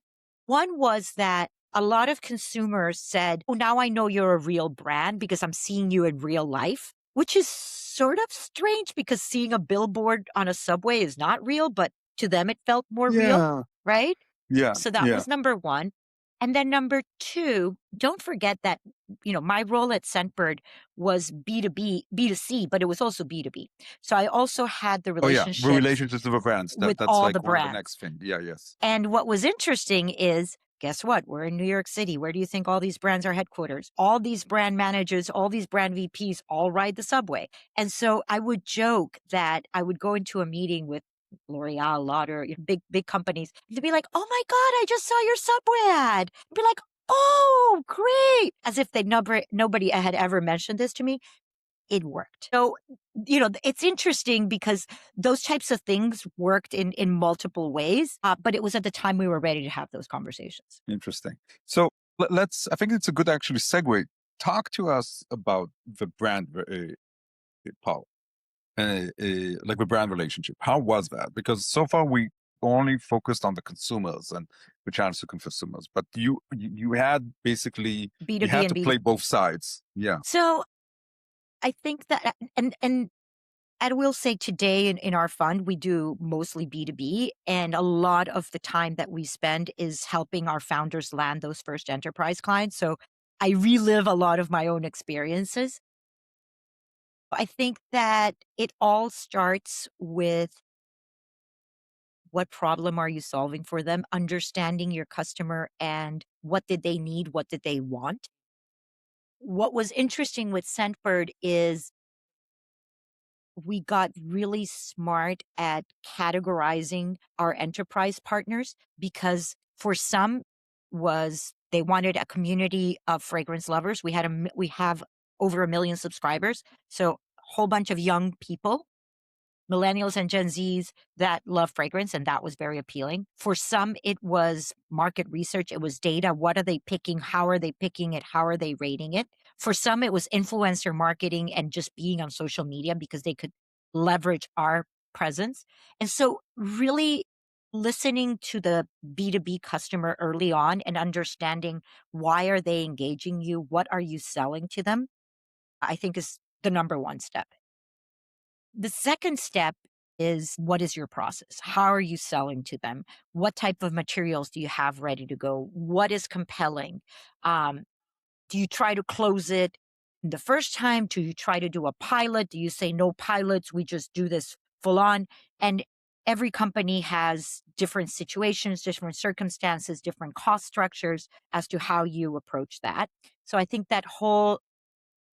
One was that a lot of consumers said, "Oh, now I know you're a real brand because I'm seeing you in real life," which is sort of strange because seeing a billboard on a subway is not real, but to them it felt more real, Yeah. right? Yeah. So that Yeah. was number one. And then number two, don't forget that, my role at Scentbird was B2B, B2C, but it was also B2B. So I also had the Oh yeah. relationships Relationships with brands. with That's all the like one of the brands. next thing. Yeah. Yes. And what was interesting is, guess what? We're in New York City. Where do you think all these brands are headquarters? All these brand managers, all these brand VPs all ride the subway. And so I would joke that I would go into a meeting with L'Oreal, Lauder, big companies. They'd be like, "Oh my God, I just saw your subway ad." I'd be like, "Oh, great." As if nobody had ever mentioned this to me. It worked. So, it's interesting because those types of things worked in multiple ways, but it was at the time we were ready to have those conversations. Interesting. So let's. I think it's a good actually segue. Talk to us about the brand power, like the brand relationship. How was that? Because so far we only focused on the consumers and the channels to consumers, but you had basically you B2B had and to B2. play both sides. Yeah. So I think that, and I will say today in our fund, we do mostly B2B. And a lot of the time that we spend is helping our founders land those first enterprise clients. So I relive a lot of my own experiences. I think that it all starts with, what problem are you solving for them? Understanding your customer and what did they need? What did they want? What was interesting with Scentbird is we got really smart at categorizing our enterprise partners, because for some was they wanted a community of fragrance lovers. We have over 1 million subscribers, so a whole bunch of young people, millennials and Gen Zs, that love fragrance, and that was very appealing. For some, it was market research, it was data. What are they picking? How are they picking it? How are they rating it? For some, it was influencer marketing and just being on social media because they could leverage our presence. And so, really listening to the B2B customer early on and understanding, why are they engaging you? What are you selling to them? I think is the number one step. The second step is, what is your process? How are you selling to them? What type of materials do you have ready to go? What is compelling? Um, do you try to close it the first time? Do you try to do a pilot? Do you say no pilots? We just do this full on. And every company has different situations, different circumstances, different cost structures as to how you approach that. So I think that whole,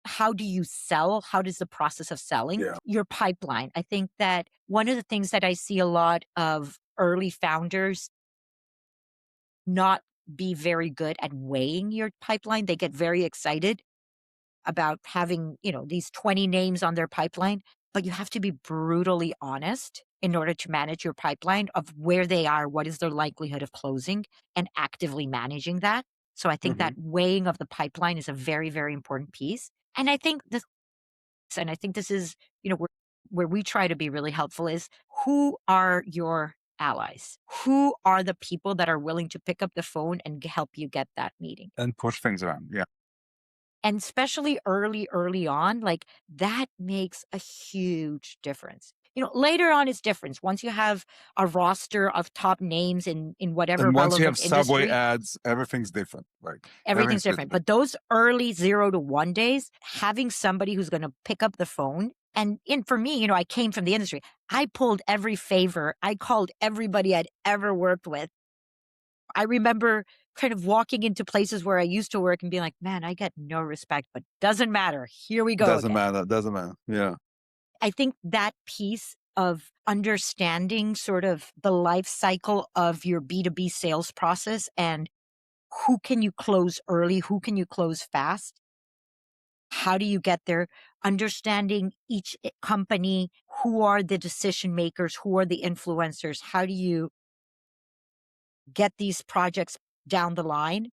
how do you sell? How does the process of selling? Yeah. Your pipeline? I think that one of the things that I see a lot of early founders not be very good at weighing your pipeline. They get very excited about having, these 20 names on their pipeline, but you have to be brutally honest in order to manage your pipeline of where they are, what is their likelihood of closing, and actively managing that. So I think that Hmm. weighing of the pipeline is a very, very important piece. And I think this is, where we try to be really helpful is, who are your allies? Who are the people that are willing to pick up the phone and help you get that meeting? And push things around. Yeah. And especially early on, like, that makes a huge difference. Later on it's different. Once you have a roster of top names in whatever And once you have relevant subway industry, ads, everything's different. Right. everything's Everything's different. different. But those early 0 to 1 days, having somebody who's going to pick up the phone, and for me, I came from the industry. I pulled every favor. I called everybody I'd ever worked with. I remember kind of walking into places where I used to work and being like, man, I get no respect, but doesn't matter. Here we go Doesn't again. matter. Doesn't matter. Yeah. I think that piece of understanding sort of the life cycle of your B2B sales process, and who can you close early? Who can you close fast? How do you get there? Understanding each company, who are the decision makers? Who are the influencers? How do you get these projects down the line?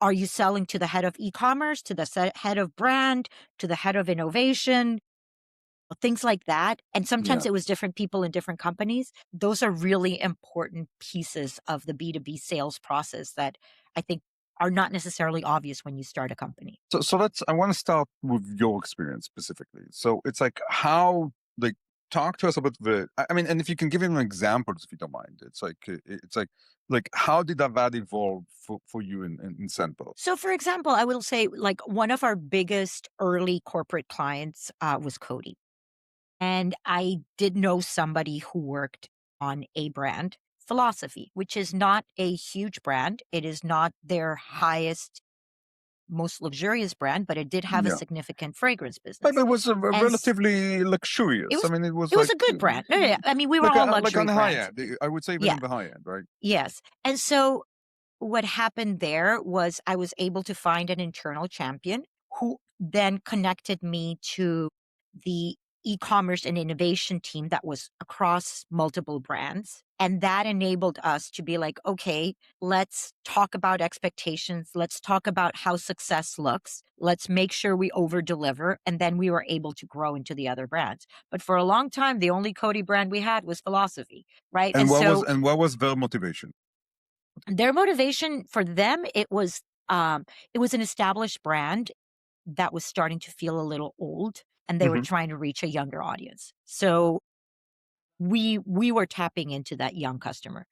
Are you selling to the head of e-commerce, to the head of brand, to the head of innovation? things like that. And Yeah. sometimes it was different people in different companies. Those are really important pieces of the B2B sales process that I think are not necessarily obvious when you start a company. So I want to start with your experience specifically. So it's like how, like, talk to us about I mean, and if you can give him examples, if you don't mind. It's like, how did that evolve for you in Scentbird? So, for example, I will say like one of our biggest early corporate clients was Cody. And I did know somebody who worked on a brand, Philosophy, which is not a huge brand. It is not their highest, most luxurious brand, but it did have a Yeah. significant fragrance But business. it was And relatively it luxurious. I was mean, it was it was like a good brand. No, no, no, I mean, we were like all like on luxury the high brands. end. I would say even Yeah, on the high end, right? yes. And so what happened there was I was able to find an internal champion who then connected me to the e-commerce and innovation team that was across multiple brands. And that enabled us to be like, okay, let's talk about expectations. Let's talk about how success looks. Let's make sure we over deliver. And then we were able to grow into the other brands. But for a long time, the only Cody brand we had was Philosophy, right? And And so what was their motivation? their motivation for them, it was an established brand that was starting to feel a little old, and they were Hmm. trying to reach a younger audience. So we were tapping into that young customer.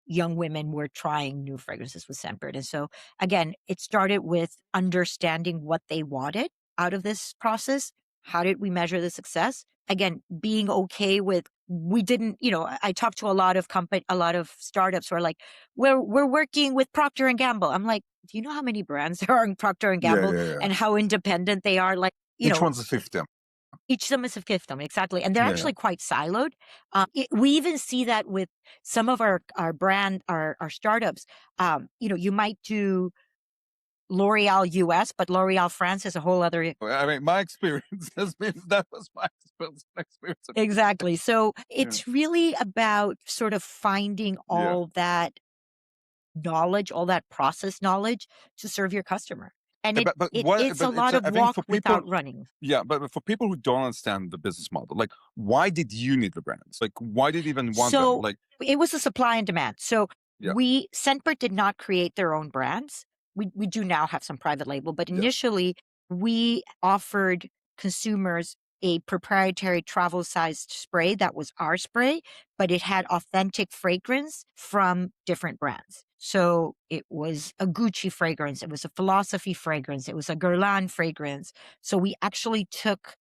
Young women were trying new fragrances with Scentbird. And so again, it started with understanding what they wanted out of this process. How did we measure the success? Again, being okay with we didn't, I talked to a lot of startups who are like, we're working with Procter and Gamble. I'm like, do you know how many brands there are in Procter and Yeah, Gamble yeah, yeah. and how independent they are? Like, Each one's a fiefdom. each of them is a fiefdom, exactly, and they're Yeah, yeah. actually quite siloed. We even see that with some of our startups. You might do L'Oreal US, but L'Oreal France is a whole other. I mean, my experience has been that was my experience. Exactly. So Yeah, it's really about sort of finding yeah. all that knowledge, all that process knowledge to serve your customer, and But it's a but it's lot of I think for walk people, without running. yeah, but for people who don't understand the business model, like, why did you need the brands? Like, why did you even want them? So Like, it was a supply and demand. So yeah, Scentbird did not create their own brands. We do now have some private label, but yeah, initially we offered consumers a proprietary travel sized spray that was our spray, but it had authentic fragrance from different brands. So it was a Gucci fragrance, it was a Philosophy fragrance, it was a Guerlain fragrance. So we actually took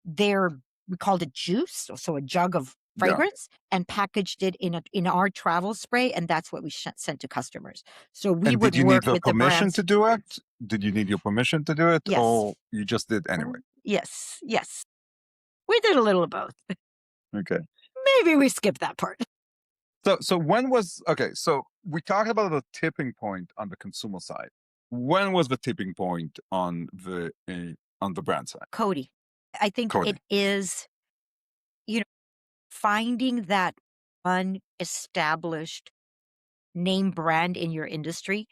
we called it juice, so a jug of yeah. fragrance, and packaged it in our travel spray, and that's what we sent to customers. So we And did would you need work their with the permission to brands. do it? Did you need your permission to do it, Yes. or you just did anyway? Yes, yes. We did a little of both. Okay. Maybe we skipped that part. So when was okay? So we talked about the tipping point on the consumer side. When was the tipping point on the brand side? Cody, I think Coding. it is, you know, finding that unestablished name brand in your industry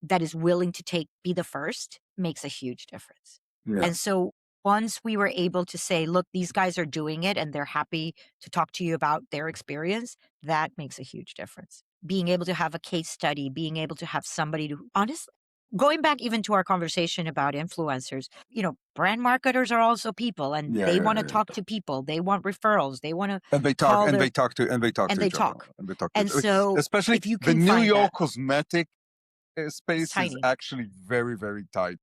that is willing to be the first makes a huge difference. Yeah. And so once we were able to say, look, these guys are doing it and they're happy to talk to you about their experience, that makes a huge difference. Being able to have a case study, being able to have somebody to honestly, going back even to our conversation about influencers, brand marketers are also people and Yeah, they yeah, want to yeah, talk yeah. to people. They want referrals. They want to And they talk call and their, they talk to and they each other, talk. and they talk to And so especially if you the can New find that, York cosmetic it's space is tiny. actually very, very tight.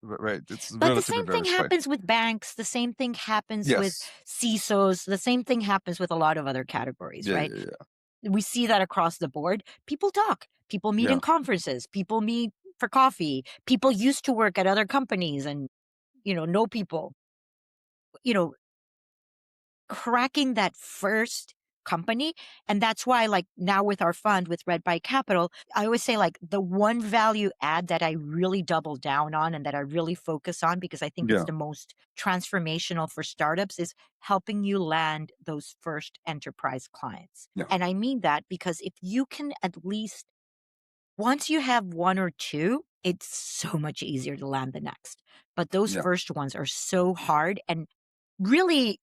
Right, it's But the relatively same very thing tight. happens with banks, the same thing happens with Yes. CISOs, the same thing happens with a lot of other categories, Yeah, right? yeah, yeah. We see that across the board. People talk, people meet Yeah. in conferences, people meet for coffee, people used to work at other companies and, know people, you know, cracking that first company. And that's why, like now with our fund with Red by Capital, I always say like the one value add that I really double down on and that I really focus on because I think it's Yeah. the most transformational for startups is helping you land those first enterprise clients. Yeah. And I mean that because if you can at least once you have one or two, it's so much easier to land the next. But those Yeah. first ones are so hard. And really,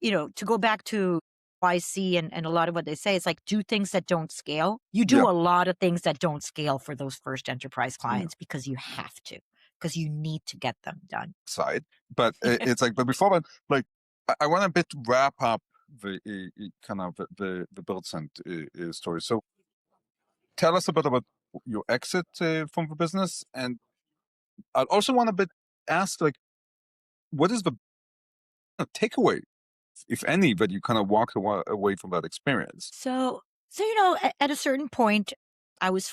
to go back to YC and a lot of what they say, it's like do things that don't scale. You do Yeah. a lot of things that don't scale for those first enterprise Yeah. clients because you have to, because you need to get them done. Side, but it's like, but before that, like, I want a bit wrap up the kind of the build scent story. So tell us a bit about your exit from the business, and I also want to bit ask, like, what is the takeaway, if any, that you kind of walked away from that experience? So at a certain point, I was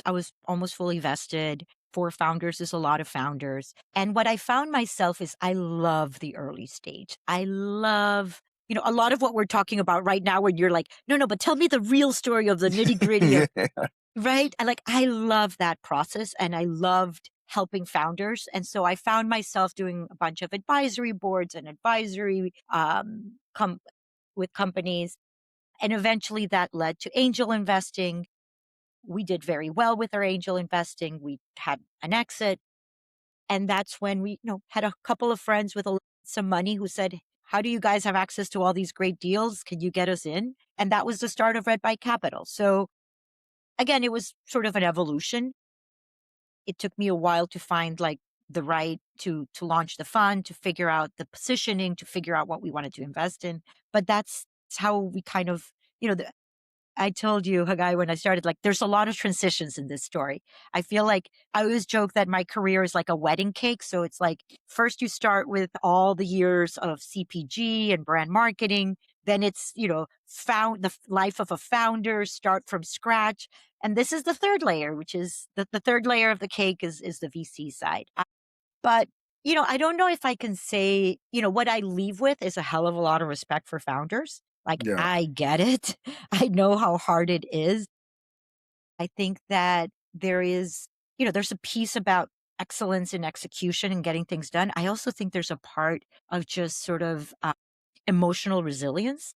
I was almost fully vested. 4 founders is a lot of founders. And what I found myself is I love the early stage. I love, a lot of what we're talking about right now when you're like, no, but tell me the real story of the nitty-gritty of, Yeah. right? I love that process and I loved helping founders. And so I found myself doing a bunch of advisory boards and advisory with companies. And eventually that led to angel investing. We did very well with our angel investing. We had an exit. And that's when we, had a couple of friends with some money who said, how do you guys have access to all these great deals? Can you get us in? And that was the start of Red Bike Capital. So again, it was sort of an evolution. It took me a while to find like the right to launch the fund, to figure out the positioning, to figure out what we wanted to invest in. But that's how we kind of, I told you, Hagai, when I started, like, there's a lot of transitions in this story. I feel like I always joke that my career is like a wedding cake. So it's like, first you start with all the years of CPG and brand marketing. Then it's, found the life of a founder, start from scratch. And this is the third layer, which is the third layer of the cake is the VC side. But, I don't know if I can say, what I leave with is a hell of a lot of respect for founders. Like, Yeah. I get it. I know how hard it is. I think that there is, there's a piece about excellence in execution and getting things done. I also think there's a part of just sort of emotional resilience.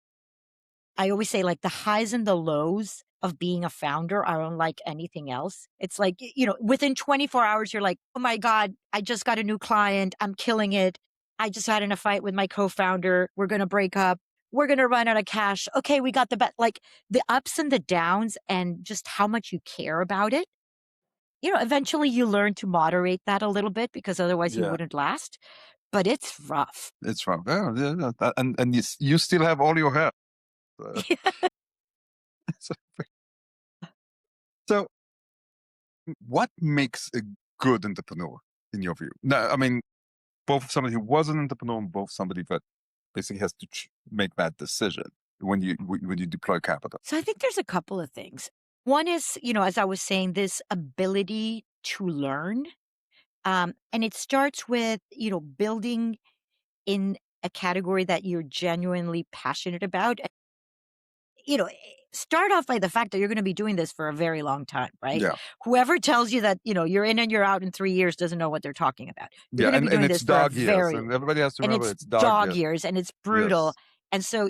I always say, like, the highs and the lows of being a founder are unlike anything else. It's like, within 24 hours, you're like, oh my God, I just got a new client. I'm killing it. I just had in a fight with my co-founder. We're going to break up. We're going to run out of cash. Okay, we got the bet. Like the ups and the downs and just how much you care about it. Eventually you learn to moderate that a little bit because otherwise you Yeah. wouldn't last. But it's rough. It's wrong. Yeah. And you still have all your hair. So, so what makes a good entrepreneur in your view? No, I mean, both somebody who was an entrepreneur and both somebody that basically has to make that decision when you deploy capital. So I think there's a couple of things. One is, as I was saying, this ability to learn. And it starts with, building in a category that you're genuinely passionate about. Start off by the fact that you're going to be doing this for a very long time, right? Yeah. Whoever tells you that, you're in and you're out in 3 years doesn't know what they're talking about. You're Yeah, going to be and doing it's this for a dog years, very, and everybody has to and remember it's it's dog years. years and it's brutal. Yes. And so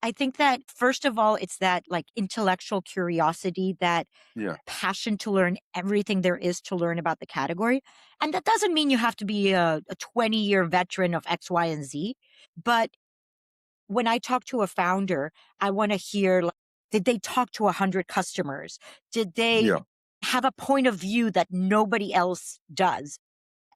I think that first of all, it's that like intellectual curiosity, that Yeah. passion to learn everything there is to learn about the category. And that doesn't mean you have to be a 20-year veteran of X, Y, and Z. But when I talk to a founder, I want to hear, like, did they talk to 100 customers? Did they Yeah. have a point of view that nobody else does?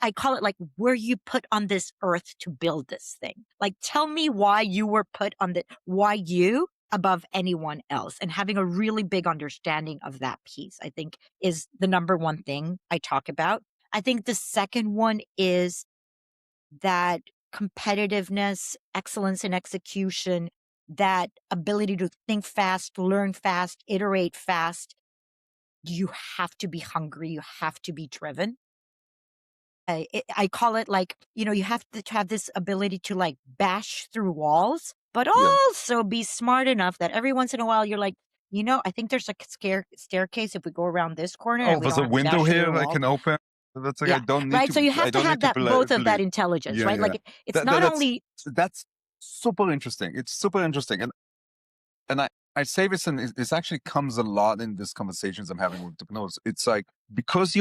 I call it like, were you put on this earth to build this thing? Like, tell me why you were put on why you above anyone else, and having a really big understanding of that piece, I think is the number one thing I talk about. I think the second one is that competitiveness, excellence in execution, that ability to think fast, learn fast, iterate fast. You have to be hungry. You have to be driven. I call it like, you have to have this ability to like bash through walls, but Yeah. also be smart enough that every once in a while you're like, I think there's a staircase if we go around this corner Oh, and we there's don't a have to window bash through here the I wall. can open. That's like, Yeah, I don't need right. to. So you I have to don't have need to that both of that believe. intelligence, Yeah, right? yeah. Like it's not only That's super interesting. It's super interesting, and I say this, and this actually comes a lot in these conversations I'm having with entrepreneurs. It's like because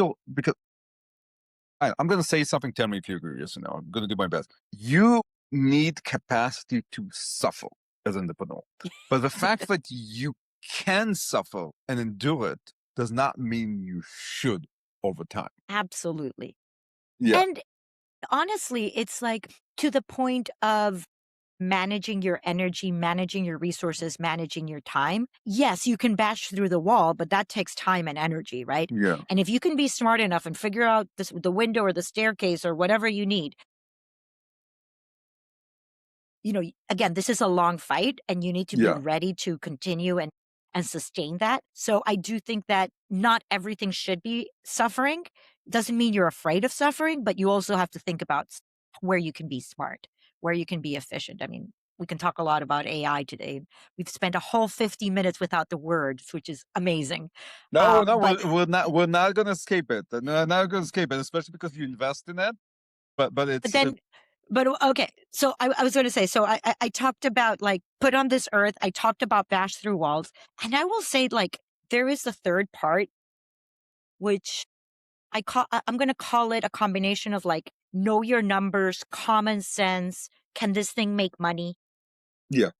I'm going to say something. Tell me if you agree. Yes or no. I'm going to do my best. You need capacity to suffer as an entrepreneur. But the fact that you can suffer and endure it does not mean you should over time. Absolutely. Yeah. And honestly, it's like to the point of managing your energy, managing your resources, managing your time. Yes, you can bash through the wall, but that takes time and energy, right? Yeah. And if you can be smart enough and figure out the window or the staircase or whatever you need, again, this is a long fight and you need to be Yeah. ready to continue and sustain that. So I do think that not everything should be suffering. Doesn't mean you're afraid of suffering, but you also have to think about where you can be smart, where you can be efficient. I mean, we can talk a lot about AI today. We've spent a whole 50 minutes without the words, which is amazing. No, But we're not gonna escape it. No, not gonna escape it, especially because you invest in it. But but it's then But okay, so I was going to say, so I talked about like put on this earth. I talked about bash through walls, and I will say like there is the third part, which I'm going to call it a combination of like know your numbers, common sense. Can this thing make money? yeah,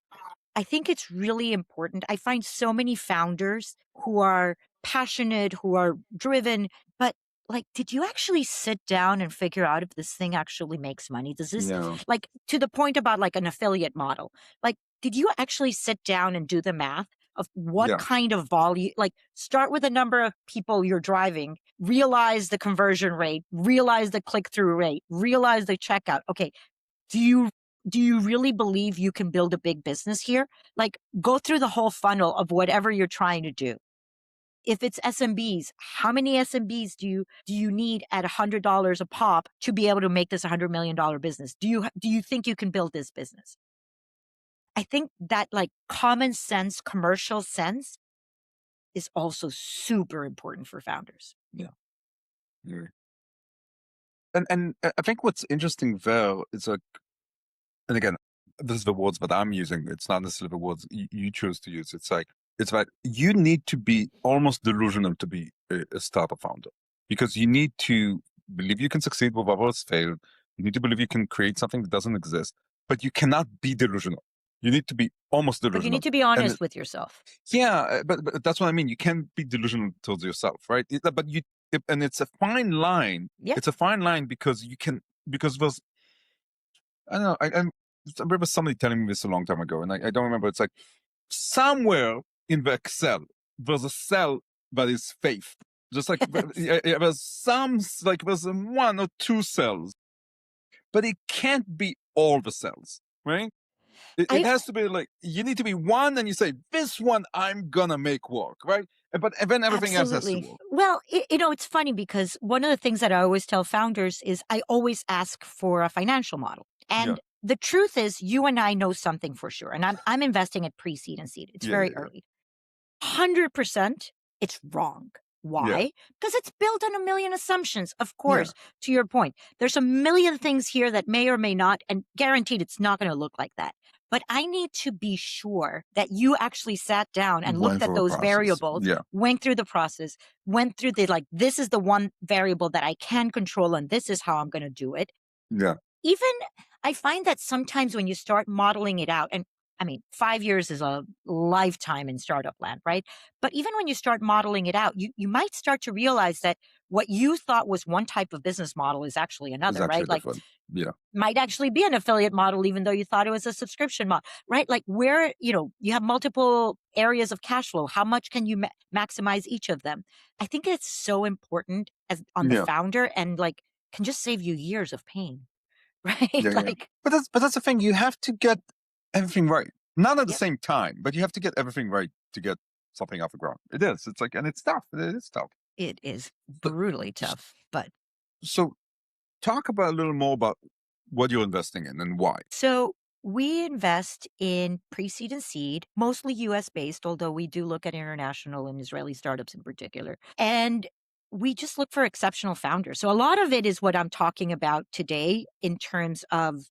I think it's really important. I find so many founders who are passionate, who are driven, but like, did you actually sit down and figure out if this thing actually makes money? Does this, yeah, like, to the point about like an affiliate model, like, did you actually sit down and do the math of what yeah, kind of volume, like, start with the number of people you're driving, realize the conversion rate, realize the click through rate, realize the checkout. Okay, do you do you really believe you can build a big business here? Like go through the whole funnel of whatever you're trying to do. If it's SMBs, how many SMBs do you need at $100 a pop to be able to make this $100 million business? Do you think you can build this business? I think that like common sense, commercial sense is also super important for founders. yeah. Yeah. And I think what's interesting there is like, and again, this is the words that I'm using. It's not necessarily the words you choose to use. It's like it's like you need to be almost delusional to be a startup founder because you need to believe you can succeed where others fail. You need to believe you can create something that doesn't exist, but you cannot be delusional. You need to be almost But you need delusional. to be And honest with yourself. yeah, but that's what I mean. You can't be delusional towards yourself, right? But and it's a fine line. Yeah. It's a fine line because you can because there's I don't know. I remember somebody telling me this a long time ago, and I don't remember. It's like somewhere in the Excel there's a cell that is faith. Just like there's like there's one or two cells, but it can't be all the cells, right? It I has to be like you need to be one, and you say this one I'm gonna make work, right? And then everything else has to Absolutely. work. Well, it's funny because one of the things that I always tell founders is I always ask for a financial model. Yeah, And the truth is, you and I know something for sure. And I'm investing at pre-seed and seed. It's yeah, yeah, very yeah, early. 100% it's wrong. yeah, Why? Because it's built on a million assumptions. Of yeah, course, to your point, there's a million things here that may or may not, and guaranteed it's not going to look like that. But I need to be sure that you actually sat down and looked went at through a those process. variables, Yeah, went through the process, went through the like, this is the one variable that I can control, and this is how I'm going to do it. yeah, Even I find that sometimes when you start modeling it out, and I mean, 5 years is a lifetime in startup land, right? But even when you start modeling it out, you might start to realize that what you thought was one type of business model is actually it's another, actually right? Like different. Yeah, might actually be an affiliate model, even though you thought it was a subscription model, right? Like where, you have multiple areas of cash flow. How much can you maximize each of them? I think it's so important as on the yeah. founder and like can just save you years of pain. Right? Yeah, yeah. Like, But that's the thing. You have to get everything right. Not at the yep, same time, but you have to get everything right to get something off the ground. It is. It's like, and it's tough. It is tough. it is But brutally s- tough. But so, talk about a little more about what you're investing in and why. so we invest in pre seed and seed, mostly US based, although we do look at international and Israeli startups in particular. And we just look for exceptional founders. So a lot of it is what I'm talking about today in terms of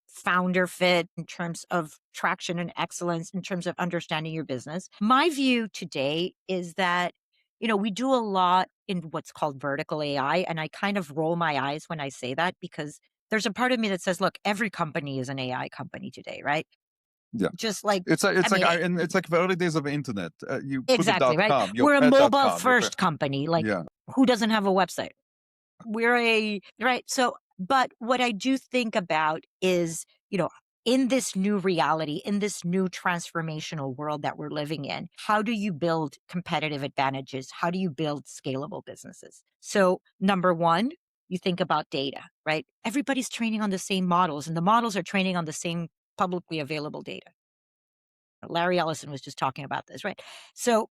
founder fit, in terms of traction and excellence, in terms of understanding your business. My view today is that, we do a lot in what's called vertical AI. And I kind of roll my eyes when I say that because there's a part of me that says, look, every company is an AI company today, right? Yeah. Just like, It's like, I mean, and it's like the early days of the internet. You put a exactly, right? .com, your We're a mobile pet.com, first company. Like, yeah. who doesn't have a website? Right. So, but what I do think about is, in this new reality, in this new transformational world that we're living in, how do you build competitive advantages? How do you build scalable businesses? So, number one, you think about data, right? Everybody's training on the same models, and the models are training on the same publicly available data. Larry Ellison was just talking about this, right? So,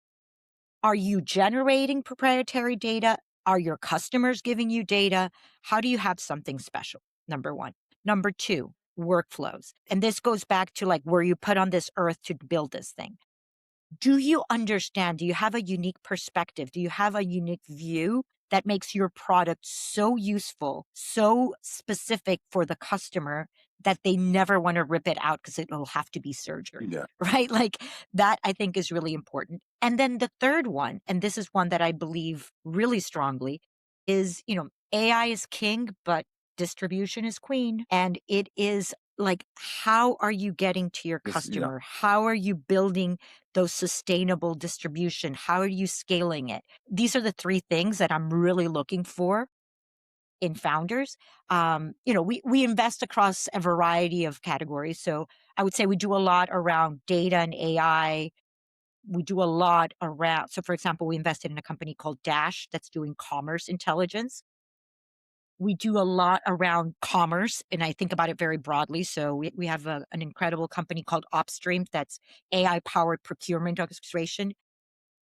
are you generating proprietary data? Are your customers giving you data? How do you have something special? Number one. Number two, workflows. And this goes back to like where you put on this earth to build this thing. Do you understand? Do you have a unique perspective? Do you have a unique view that makes your product so useful, so specific for the customer that they never want to rip it out because it will have to be surgery, Yeah. right? Like that, I think is really important. And then the third one, and this is one that I believe really strongly, is, AI is king, but distribution is queen. And it is like, how are you getting to your Yeah. customer? How are you building those sustainable distribution? How are you scaling it? These are the three things that I'm really looking for in founders. We invest across a variety of categories. So I would say we do a lot around data and AI. We do a lot around, so for example, we invested in a company called Dash that's doing commerce intelligence. We do a lot around commerce, and I think about it very broadly. So we have an incredible company called Opstream that's AI-powered procurement orchestration.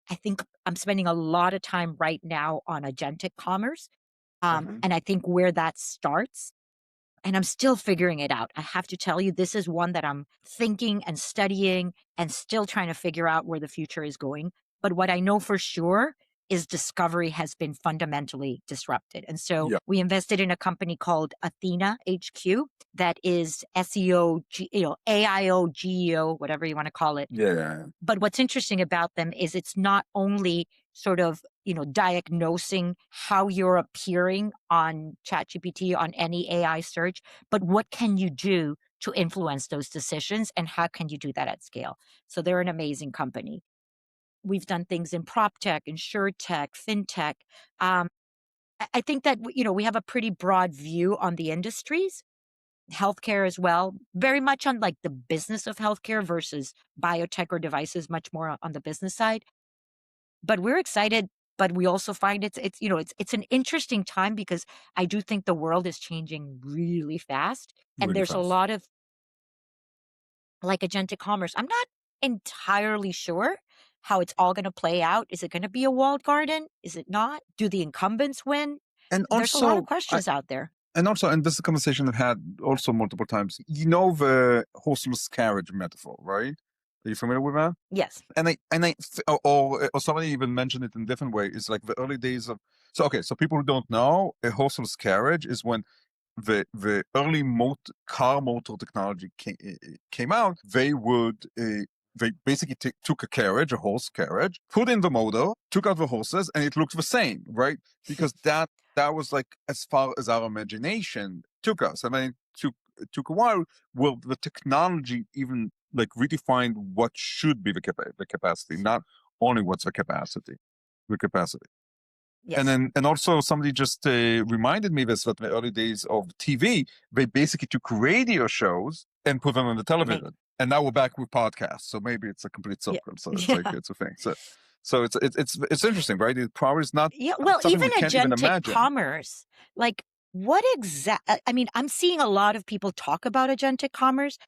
I think I'm spending a lot of time right now on agentic commerce. And I think where that starts, and I'm still figuring it out. I have to tell you, this is one that I'm thinking and studying and still trying to figure out where the future is going. But what I know for sure is discovery has been fundamentally disrupted. And so Yeah. we invested in a company called Athena HQ that is SEO, AIO, GEO, whatever you want to call it. Yeah. But what's interesting about them is it's not only sort of, diagnosing how you're appearing on ChatGPT, on any AI search, but what can you do to influence those decisions and how can you do that at scale? So they're an amazing company. We've done things in prop tech, insurtech, fintech. I think that, we have a pretty broad view on the industries. Healthcare as well, very much on like the business of healthcare versus biotech or devices, much more on the business side. But we're excited, but we also find it's an interesting time because I do think the world is changing really fast. And Really there's a fast. lot of like agentic commerce. I'm not entirely sure how it's all going to play out. Is it going to be a walled garden? Is it not? Do the incumbents win? And There's a lot of also, questions out there. and this is a conversation I've had also multiple times. The horseless carriage metaphor, right? Are you familiar with that? Yes. Or somebody even mentioned it in a different way. It's like the early days of. So people who don't know, a horseless carriage is when the early car motor technology came out. They basically took a horse carriage, put in the motor, took out the horses, and it looked the same, right? Because that was like as far as our imagination took us. I mean, it took a while. Well, the technology even like redefined what should be the capacity, not only what's the capacity. Yes. And also somebody just reminded me this, that in the early days of TV, they basically took radio shows and put them on the television. And now we're back with podcasts. So maybe it's a complete circle. So it's like, it's a thing. So it's interesting, right? It probably is not Well, something even we can't even agentic imagine. commerce, like what I mean, I'm seeing a lot of people talk about agentic commerce,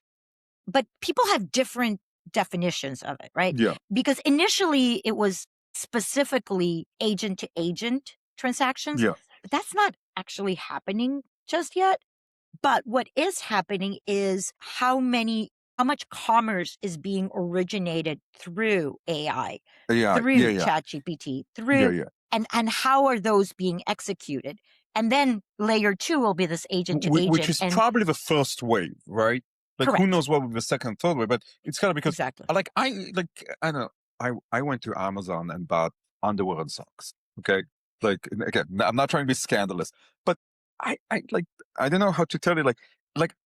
but people have different definitions of it, right? Yeah. Because initially it was specifically agent to agent transactions. Yeah. But that's not actually happening just yet. But what is happening is how much commerce is being originated through AI, through ChatGPT, through and how are those being executed? And then layer 2 will be this agent to agent, which is probably the first wave, right? Like correct. Who knows what will be the second, third wave? But it's kind of because exactly. I don't know. I went to Amazon and bought underwear and socks. Okay, like again, I'm not trying to be scandalous, but I like, I don't know how to tell you, like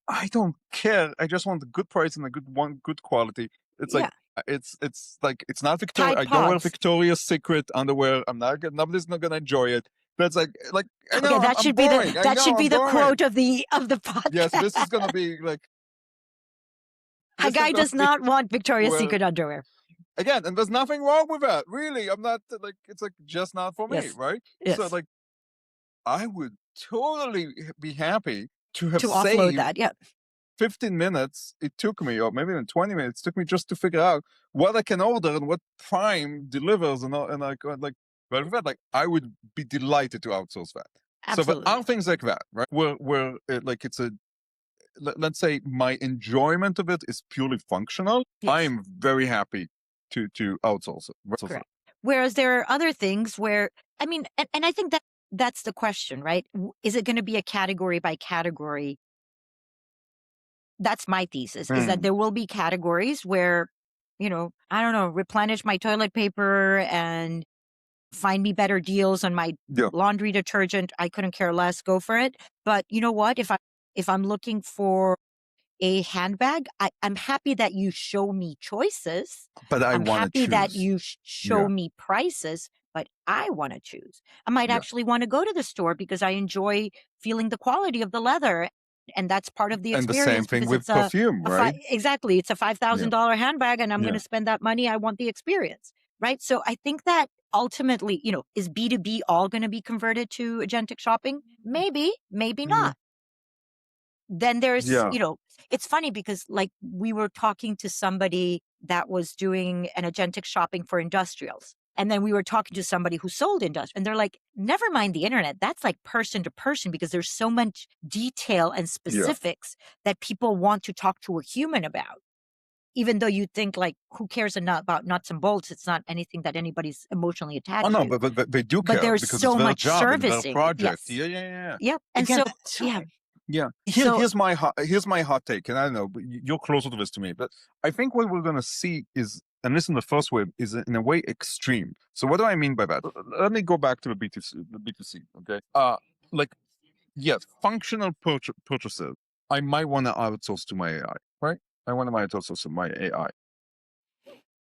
I don't care. I just want a good price and a good quality. It's like Yeah. it's like it's not Victoria. Tide I don't wear Pods. Victoria's Secret underwear. I'm not gonna, nobody's not gonna enjoy it. That's like I Okay, know I'm boring. I that know should be I'm the boring. quote of the Yeah, so this is podcast. gonna be like A this is guy gonna does be not want Victoria's where Secret underwear. again, and there's nothing wrong with that. Really, I'm not like it's like just not for me, Yes. right? So Yes. like I would totally be happy to have To offload saved that. Yeah. 15 minutes it took me, or maybe even 20 minutes took me just to figure out what I can order and what Prime delivers and all, and like well, with that, like I would be delighted to outsource that. So there Absolutely. are things like that, right? Where like it's a let's say my enjoyment of it is purely functional. I Yes. am very happy to outsource it. Correct. Whereas there are other things where, I mean, and I think that that's the question, right? Is it going to be a category by category? That's my thesis, is that Mm, there will be categories where, I don't know, replenish my toilet paper and find me better deals on my yeah, laundry detergent. I couldn't care less. Go for it. But you know what? If I'm looking for a handbag, I'm happy that you show me choices. but I I'm want to happy that choose. you show Yeah, me prices, but I want to choose. I might yeah, actually want to go to the store because I enjoy feeling the quality of the leather. And that's part of the and the same experience thing because with it's a, perfume, a right? exactly, it's a Yeah, $5,000 handbag and I'm going yeah. to spend that money. I want the experience, right? So I think that ultimately, is B2B all going to be converted to agentic shopping? Maybe, maybe Mm, not. Then there's, yeah. it's funny because like we were talking to somebody that was doing an agentic shopping for industrials. And then we were talking to somebody who sold industrial. And they're like, never mind the internet. That's like person to person because there's so much detail and Yeah. specifics that people want to talk to a human about. Even though you think like, who cares about nuts and bolts? It's not anything that anybody's emotionally Oh attached no, to. but they do But care there's because it's so their much job and their servicing. project. Yes. Yeah, yeah, yeah. Yep. And Again, so, yeah. yeah. So, Here's my hot take, and I don't know, but you're closer to this to me, but I think what we're gonna see is, and listen, the first wave is in a way extreme. So what do I mean by that? Let me go back to the B2C. Okay. Like yes, functional purchases. I might want to outsource to my AI, right? I want to outsource to my AI.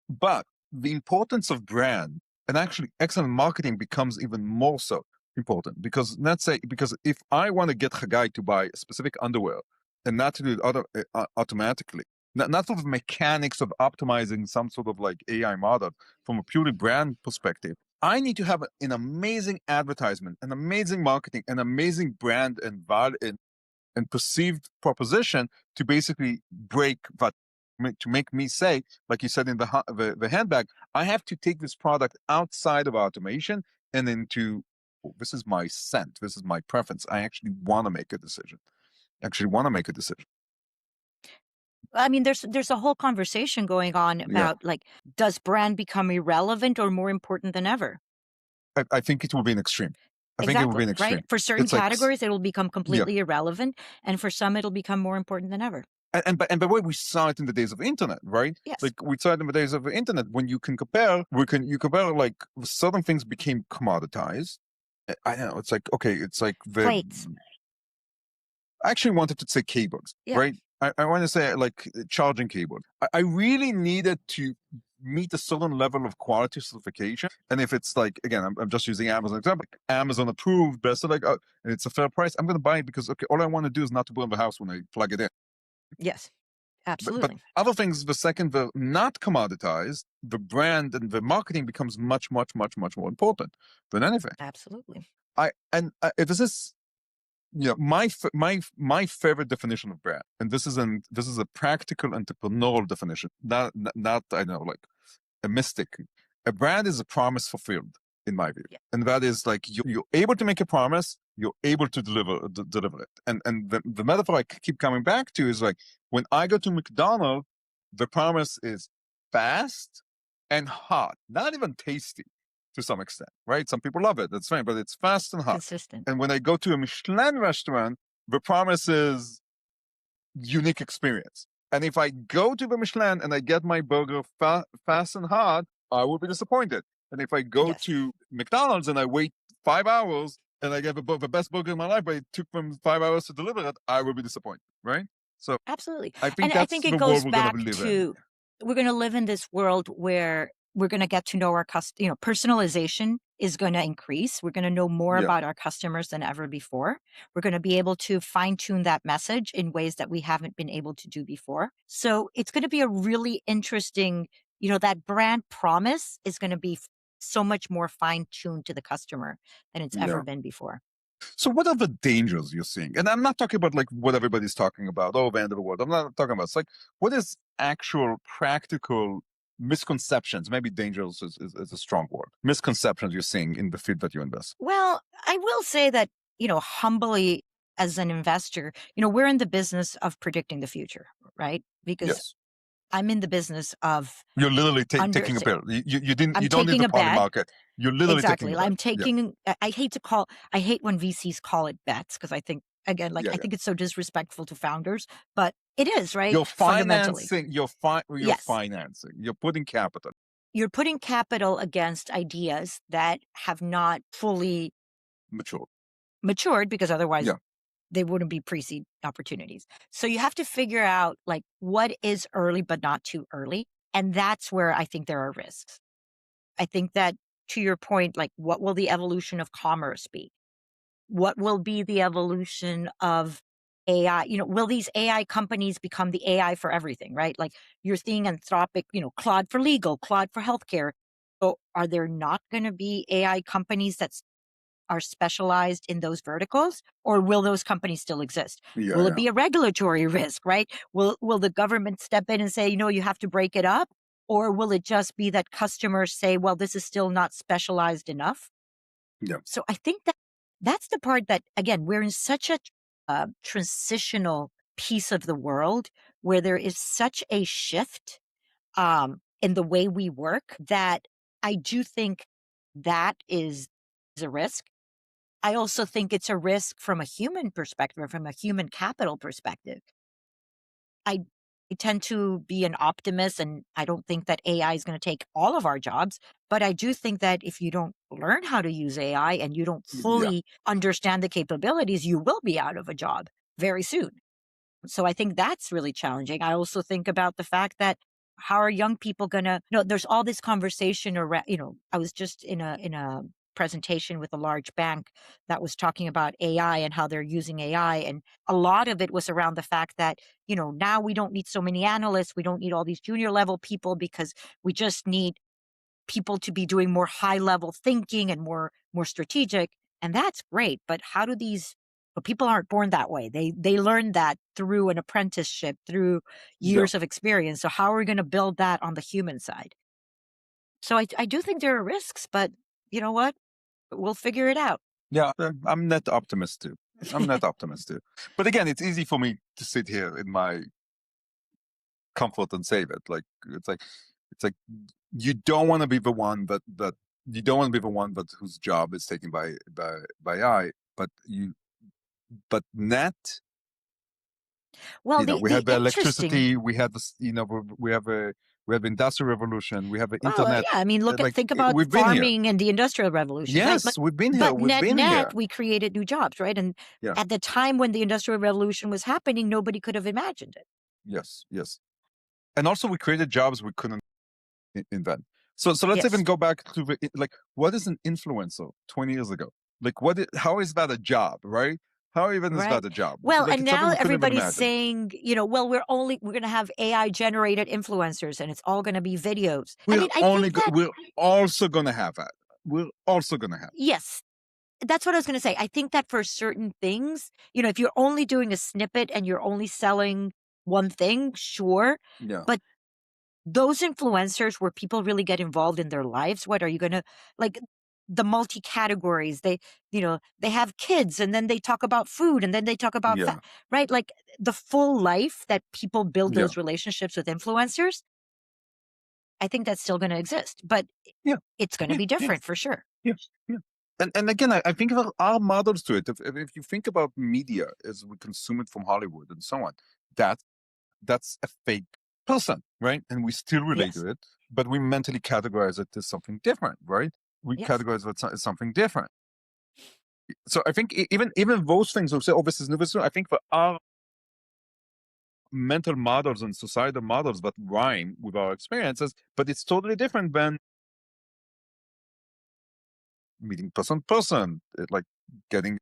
But the importance of brand and actually excellent marketing becomes even more so important because let's say, because if I want to get Hagai to buy specific underwear and not to do it automatically, not sort of mechanics of optimizing some sort of like AI model from a purely brand perspective, I need to have an amazing advertisement, an amazing marketing, an amazing brand and value and perceived proposition to basically break that, to make me say, like you said in the handbag, I have to take this product outside of automation and into, oh, this is my scent, this is my preference. I actually want to make a decision. I mean, there's a whole conversation going on Yeah, about like, does brand become irrelevant or more important than ever? I think it will be an extreme. I think it will be Exactly, an right? extreme. For certain It's like, categories, it'll become yeah. completely irrelevant, and for some, it'll become more important than ever. And by the way, we saw it in the days of internet, right? Yes. Like we saw it in the days of the internet when you can compare, you compare like certain things became commoditized. I don't know. It's like, okay, it's like Plates. I actually wanted to say cables, Yeah. right? I want to say like charging cable. I really needed to meet a certain level of quality certification. And if it's like, again, I'm just using Amazon example, like Amazon approved, best like, and it's a fair price, I'm going to buy it because, okay, all I want to do is not to burn the house when I plug it in. Yes. But Absolutely. other things, the second they're not commoditized, the brand and the marketing becomes much, much, much, much more important than anything. Absolutely. This is, my favorite definition of brand, and this is a practical entrepreneurial definition, not I know, like a mystic. A brand is a promise fulfilled, in my view, Yeah. and that is like you're able to make a promise, you're able to deliver it. And the metaphor I keep coming back to is like when I go to McDonald's, the promise is fast and hot, not even tasty to some extent, right? Some people love it, that's fine, but it's fast and hot. Consistent. And when I go to a Michelin restaurant, the promise is unique experience. And if I go to the Michelin and I get my burger fast and hot, I will be disappointed. And if I go Yes. to McDonald's and I wait 5 hours and I gave the best burger in my life, but it took them 5 hours to deliver it, I will be disappointed, right? So Absolutely. I think And I that's think it the world goes we're going to back live in. to we're going to live in this world where we're going to get to know our personalization is going to increase. We're going to know more Yeah, about our customers than ever before. We're going to be able to fine tune that message in ways that we haven't been able to do before. So it's going to be a really interesting, that brand promise is going to be so much more fine tuned to the customer than it's ever yeah. been before. So what are the dangers you're seeing? And I'm not talking about like what everybody's talking about, oh, the end of the world. I'm not talking about. It's like, what is actual practical misconceptions? Maybe dangerous is a strong word. Misconceptions you're seeing in the field that you invest. Well, I will say that, humbly as an investor, we're in the business of predicting the future, right? Because Yes. I'm in the business of You're literally under taking a pill. You I'm don't need taking the a party bet. market. You're literally taking Exactly. a bet. I'm Yeah. taking I hate when VCs call it bets because I think again, like Yeah. I Yeah. think it's so disrespectful to founders, but it is, right? You're Fundamentally. financing. You're Yes. financing. You're putting capital. You're putting capital against ideas that have not fully Mature. matured because otherwise Yeah. they wouldn't be pre-seed opportunities. So you have to figure out like what is early but not too early. And that's where I think there are risks. I think that to your point, like what will the evolution of commerce be? What will be the evolution of AI? Will these AI companies become the AI for everything, right? Like you're seeing Anthropic, Claude for legal, Claude for healthcare. So are there not going to be AI companies that are specialized in those verticals, or will those companies still exist? Yeah. Will it Yeah. be a regulatory risk, right? Will the government step in and say, you have to break it up? Or will it just be that customers say, well, this is still not specialized enough? Yeah. So I think that that's the part that, again, we're in such a transitional piece of the world where there is such a shift in the way we work that I do think that is a risk. I also think it's a risk from a human perspective, from a human capital perspective. I tend to be an optimist, and I don't think that AI is going to take all of our jobs. But I do think that if you don't learn how to use AI and you don't Yeah. fully understand the capabilities, you will be out of a job very soon. So I think that's really challenging. I also think about the fact that how are young people gonna, there's all this conversation around, I was just in a presentation with a large bank that was talking about AI and how they're using AI. And a lot of it was around the fact that, now we don't need so many analysts. We don't need all these junior level people because we just need people to be doing more high level thinking and more strategic, and that's great, but how do these but people aren't born that way. They learn that through an apprenticeship, through Yeah. years of experience. So how are we going to build that on the human side? So I do think there are risks, but you know what, we'll figure it out. Yeah. I'm net optimist too. I'm net optimist too. But again, it's easy for me to sit here in my comfort and save it. Like it's like you don't want to be the one that you don't want to be the one that whose job is taken by AI. But net, Well, we the had the interesting electricity, we had this, we have the industrial revolution, we have the internet. yeah, I mean, Like think about we've been here. farming and the industrial revolution, right? Yes, we've been here. But We've been net, here. we created new jobs, right? And Yeah. at the time when the industrial revolution was happening, nobody could have imagined it. Yes. Yes. And also we created jobs we couldn't invent. So let's Yes. even go back to like, what is an influencer 20 years ago? Like how is that a job, right? How even is Right. that a job? Well, Like and it's something now we couldn't even everybody's imagine. saying, well, we're going to have AI generated influencers and it's all going to be videos. I We're mean, I think that, we're also gonna have that. We're also gonna have. yes, that's what I was going to say. I think that for certain things, if you're only doing a snippet and you're only selling one thing, sure. Yeah. But those influencers where people really get involved in their lives, what are you going to like the multi categories? They have kids and then they talk about food and then they talk about Yeah. right? Like the full life that people build Yeah. those relationships with influencers. I think that's still going to exist, but Yeah. it's going to Yeah. be Yeah. different for sure. Yeah. Yeah. And again, I think there are models to it. If you think about media as we consume it from Hollywood and so on, that that's a fake person, right? And we still relate Yes. to it, but we mentally categorize it as something different, right? We Yes. categorize it as something different. So I think even those things, we say, oh, this is new, this is new. I think there are mental models and societal models that rhyme with our experiences, but it's totally different than meeting person to person, like getting And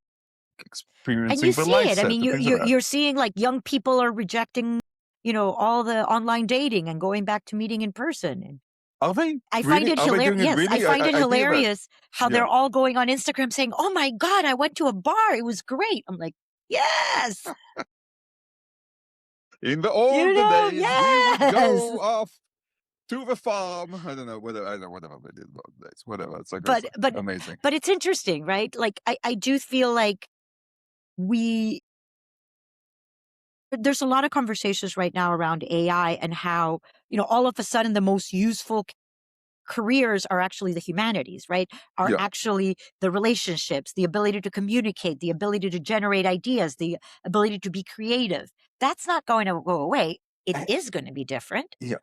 you experiencing the see light it. I set mean, and things like that. you're seeing like young people are rejecting, all the online dating and going back to meeting in person. And Are they I find really? it Are they hilarious. doing it Yes, I really? find it I hear that. hilarious how Yeah. they're all going on Instagram saying, "Oh my God, I went to a bar. It was great." I'm like, yes, In the older days, we would yes. go off to the farm. I don't know whatever they did those days. Whatever. It's like But it's but amazing. but it's interesting, right? Like I do feel like we there's a lot of conversations right now around AI and how, all of a sudden the most useful careers are actually the humanities, right? Are Yeah. actually the relationships, the ability to communicate, the ability to generate ideas, the ability to be creative. That's not going to go away. It is going to be different. Yeah.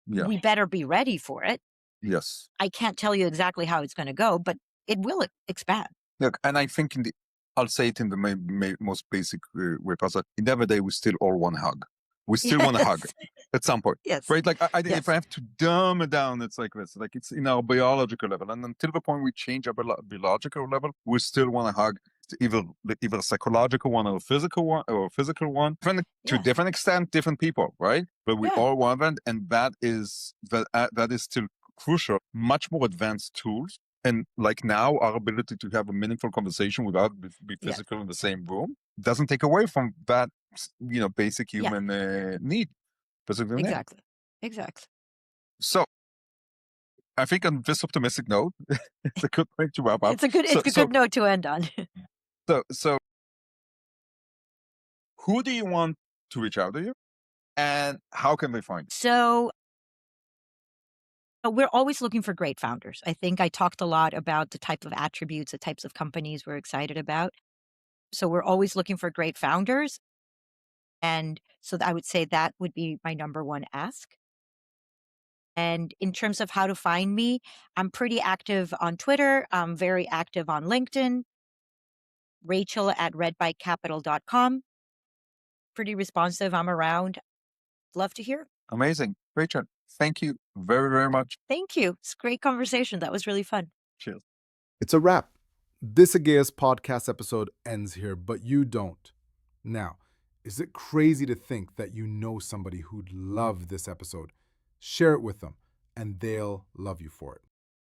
Yeah. We better be ready for it. Yes. I can't tell you exactly how it's going to go, but it will expand. Look, and I think I'll say it in the most basic way possible. In the end of the day, we still all want a hug. We still want a hug Yes. at some point, Yes. right? Like, if Yes. I have to dumb it down, it's like this. Like, it's in our biological level, and until the point we change our biological level, we still want a hug. Either a psychological one or a physical one, to Yeah. different extent, different people, right? But we Yeah. all want that, and that is still crucial. Much more advanced tools. And like now, our ability to have a meaningful conversation without be Yes. physical in the same room doesn't take away from that, basic Yeah. human need. Basic human need. Exactly. Exactly. So I think on this optimistic note, it's a good point to wrap up. It's a good note to end on. So who do you want to reach out to you, and how can they find you? So we're always looking for great founders. I think I talked a lot about the type of attributes, the types of companies we're excited about. So we're always looking for great founders. And so I would say that would be my number one ask. And in terms of how to find me, I'm pretty active on Twitter. I'm very active on LinkedIn. Rachel@redbikecapital.com. Pretty responsive. I'm around. Love to hear. Amazing. Rachel, thank you very, very much. Thank you. It's a great conversation. That was really fun. Cheers. It's a wrap. This Ageas podcast episode ends here, but you don't. Now, is it crazy to think that you know somebody who'd love this episode? Share it with them, and they'll love you for it.